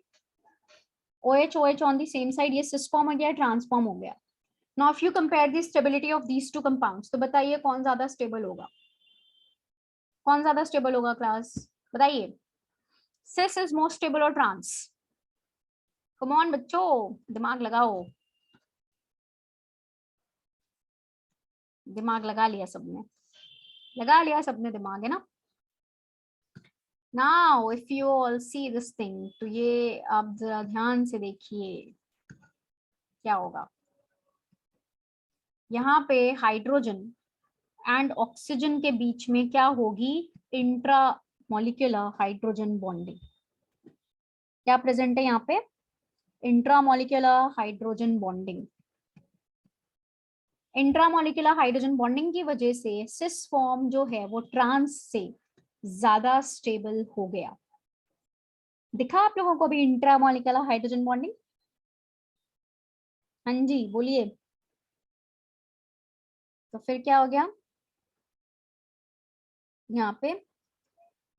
OH on the same side, ये cis form हो गया, transform हो गया. Now if you compare the stability of these two compounds, तो बताइए कौन ज्यादा stable होगा, कौन ज्यादा स्टेबल होगा क्लास, बताइए, cis is more stable और trans? Come on बच्चों, दिमाग लगाओ, दिमाग लगा लिया सबने, लगा लिया सबने दिमाग, है ना? Now if you all see this thing, तो ये आप जरा ध्यान से देखिए क्या होगा, यहाँ पे हाइड्रोजन एंड ऑक्सीजन के बीच में क्या होगी, इंट्रा मॉलिक्यूलर हाइड्रोजन बॉन्डिंग। क्या प्रेजेंट है यहाँ पे, intramolecular hydrogen bonding. Intramolecular hydrogen bonding की वजह से सिस फॉर्म जो है वो ट्रांस से ज्यादा स्टेबल हो गया। दिखा आप लोगों को भी इंट्रामोलिकुलर हाइड्रोजन बॉन्डिंग? हाँ जी बोलिए। तो फिर क्या हो गया, यहाँ पे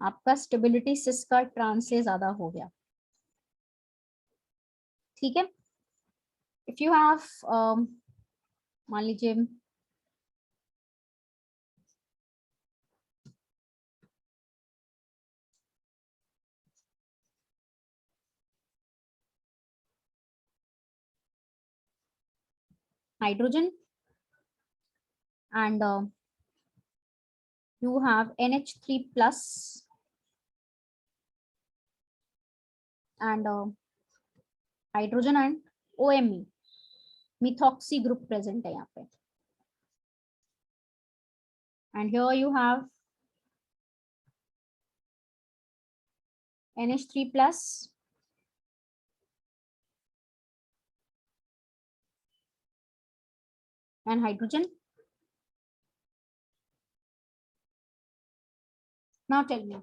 आपका स्टेबिलिटी सिस का ट्रांस से ज्यादा हो गया। ठीक है, इफ यू हैव मान लीजिए hydrogen and you have NH3 plus and hydrogen and OMe, methoxy group present है यहाँ पे, and here you have NH3 plus and hydrogen. Now tell me,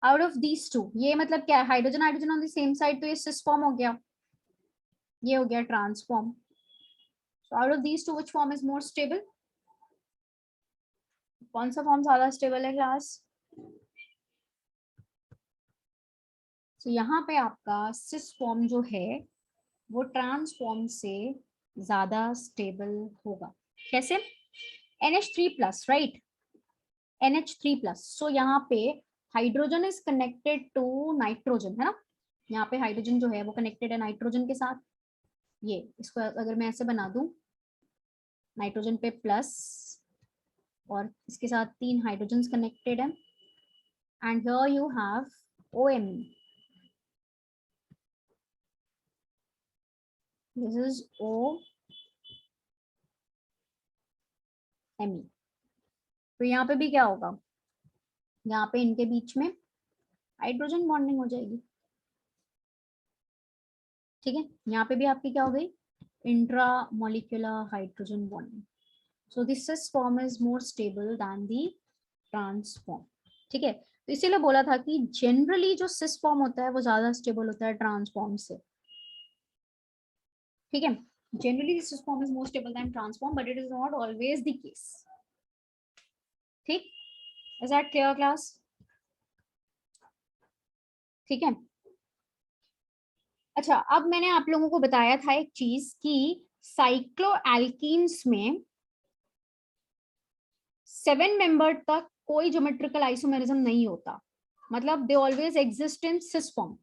out of these two, ये मतलब क्या है, hydrogen hydrogen on the same side, तो ये cis form हो गया, ये हो गया transform. So out of these two, which form is more stable? कौन सा फॉर्म ज्यादा स्टेबल है क्लास? तो यहाँ पे आपका सिस फॉर्म जो है वो ट्रांसफॉर्म से ज्यादा स्टेबल होगा। कैसे? NH3 plus, right, NH3 plus. So यहाँ पे hydrogen is connected to nitrogen, है ना? यहाँ पे हाइड्रोजन जो है वो कनेक्टेड है नाइट्रोजन के साथ। ये इसको अगर मैं ऐसे बना दूं, नाइट्रोजन पे प्लस और इसके साथ 3 हाइड्रोजन कनेक्टेड है, and here you have OMe, this is OMe। तो यहाँ पे भी क्या होगा, यहाँ पे इनके बीच में हाइड्रोजन बॉन्डिंग हो जाएगी। ठीक है, यहाँ पे भी आपकी क्या हो गई, intramolecular hydrogen bonding. So the cis form is more stable than the trans form. ठीक है, तो इसीलिए बोला था कि जनरली जो cis form होता है वो ज्यादा स्टेबल होता है trans form से. ठीक है, generally the cis form is more stable than trans form, but it is not always the case. ठीक, is that clear class? ठीक है. अच्छा, अब मैंने आप लोगों को बताया था एक चीज कि साइक्लोएल्कीन्स में 7 मेंबर तक कोई ज्योमेट्रिकल आइसोमेरिज्म नहीं होता, मतलब they always exist in cis form.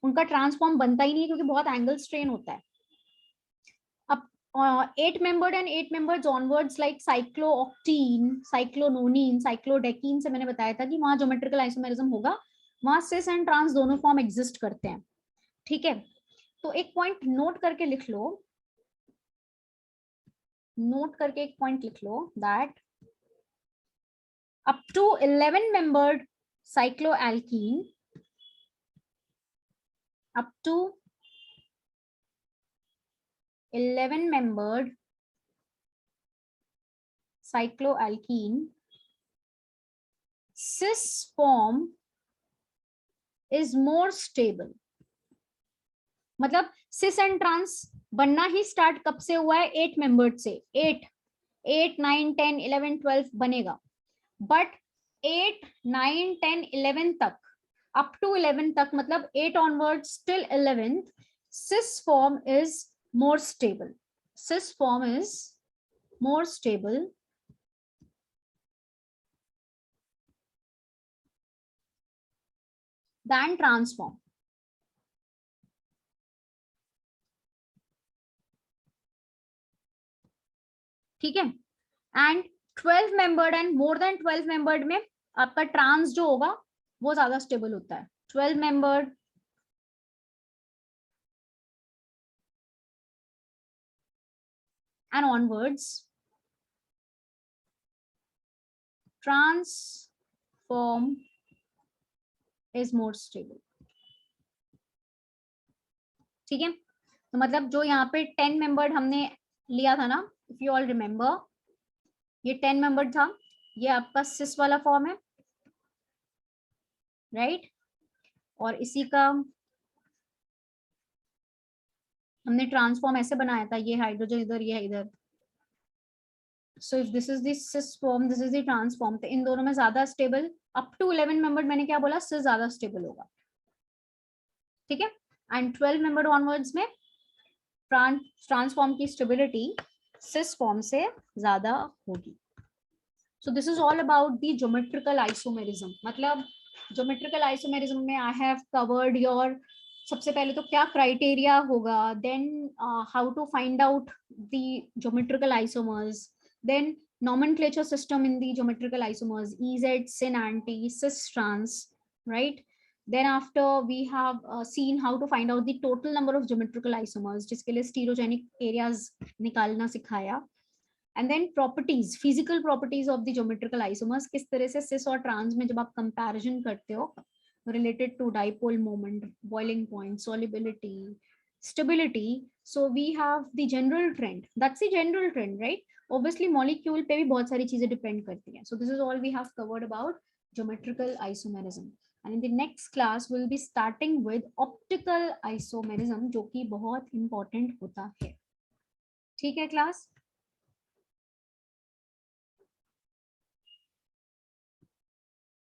उनका ट्रांसफॉर्म बनता ही नहीं क्योंकि बहुत एंगल स्ट्रेन होता है. अब 8 membered and 8 members onwards like cyclooctene, cyclononene, cyclodecene से मैंने बताया था कि वहां ज्योमेट्रिकल आइसोमेरिज्म होगा, वहां सिस एंड ट्रांस दोनों फॉर्म एग्जिस्ट करते हैं. ठीक है, तो एक पॉइंट नोट करके लिख लो, एक पॉइंट लिख लो that up to 11 membered cycloalkene, up to 11 membered cycloalkene, cis form is more stable. मतलब cis and trans बनना ही स्टार्ट कब से हुआ है? 8 मेंबर्ड से. 8, 9, 10, 11, 12 बनेगा, बट 8, 9, 10, 11 तक, up to 11 तक, मतलब 8 onwards till 11th, cis form is more stable. Cis form is more stable than trans form. ठीक है, and 12 membered and more than 12 membered में आपका ट्रांस जो होगा वो ज्यादा स्टेबल होता है. 12 membered and onwards, trans form is more stable. ठीक है, तो मतलब जो यहाँ पे 10 मेंबर्ड हमने लिया था ना, इफ यू ऑल रिमेम्बर, ये 10 मेंबर्ड था, ये आपका सिस वाला फॉर्म है, राइट? और इसी का हमने ट्रांसफॉर्म ऐसे बनाया था, ये हाइड्रोजन इधर, ये इधर. So if this is the cis form, this is the transform, तो इन दोनों में ज्यादा स्टेबल, अप टू 11 मेंबर्ड मैंने क्या बोला, सिस ज्यादा स्टेबल होगा. ठीक है, एंड 12 मेंबर्ड ऑनवर्ड्स में ट्रांसफॉर्म की स्टेबिलिटी सिस फॉर्म से ज्यादा होगी. सो this is all about the geometrical isomerism. मतलब ज्योमेट्रिकल आइसोमेरिज्म में आई हैव कवर्ड योर, सबसे पहले तो क्या क्राइटेरिया होगा, then how to find out the geometrical isomers, then nomenclature system in the geometrical isomers, EZ, syn, anti, cis, trans, right? Then after we have seen how to find out the total number of geometrical isomers, जिसके लिए stereogenic areas निकालना सिखाया. And then properties, physical properties of the geometrical isomers, किस तरह से cis और trans में जब आप comparison करते हो related to dipole moment, boiling point, solubility, stability. So we have the general trend, that's the general trend, right? Obviously molecule पे भी बहुत सारी चीजें depend करती हैं. So this is all we have covered about geometrical isomerism. And in the next class we'll be starting with optical isomerism, जो कि बहुत important होता है. ठीक है class?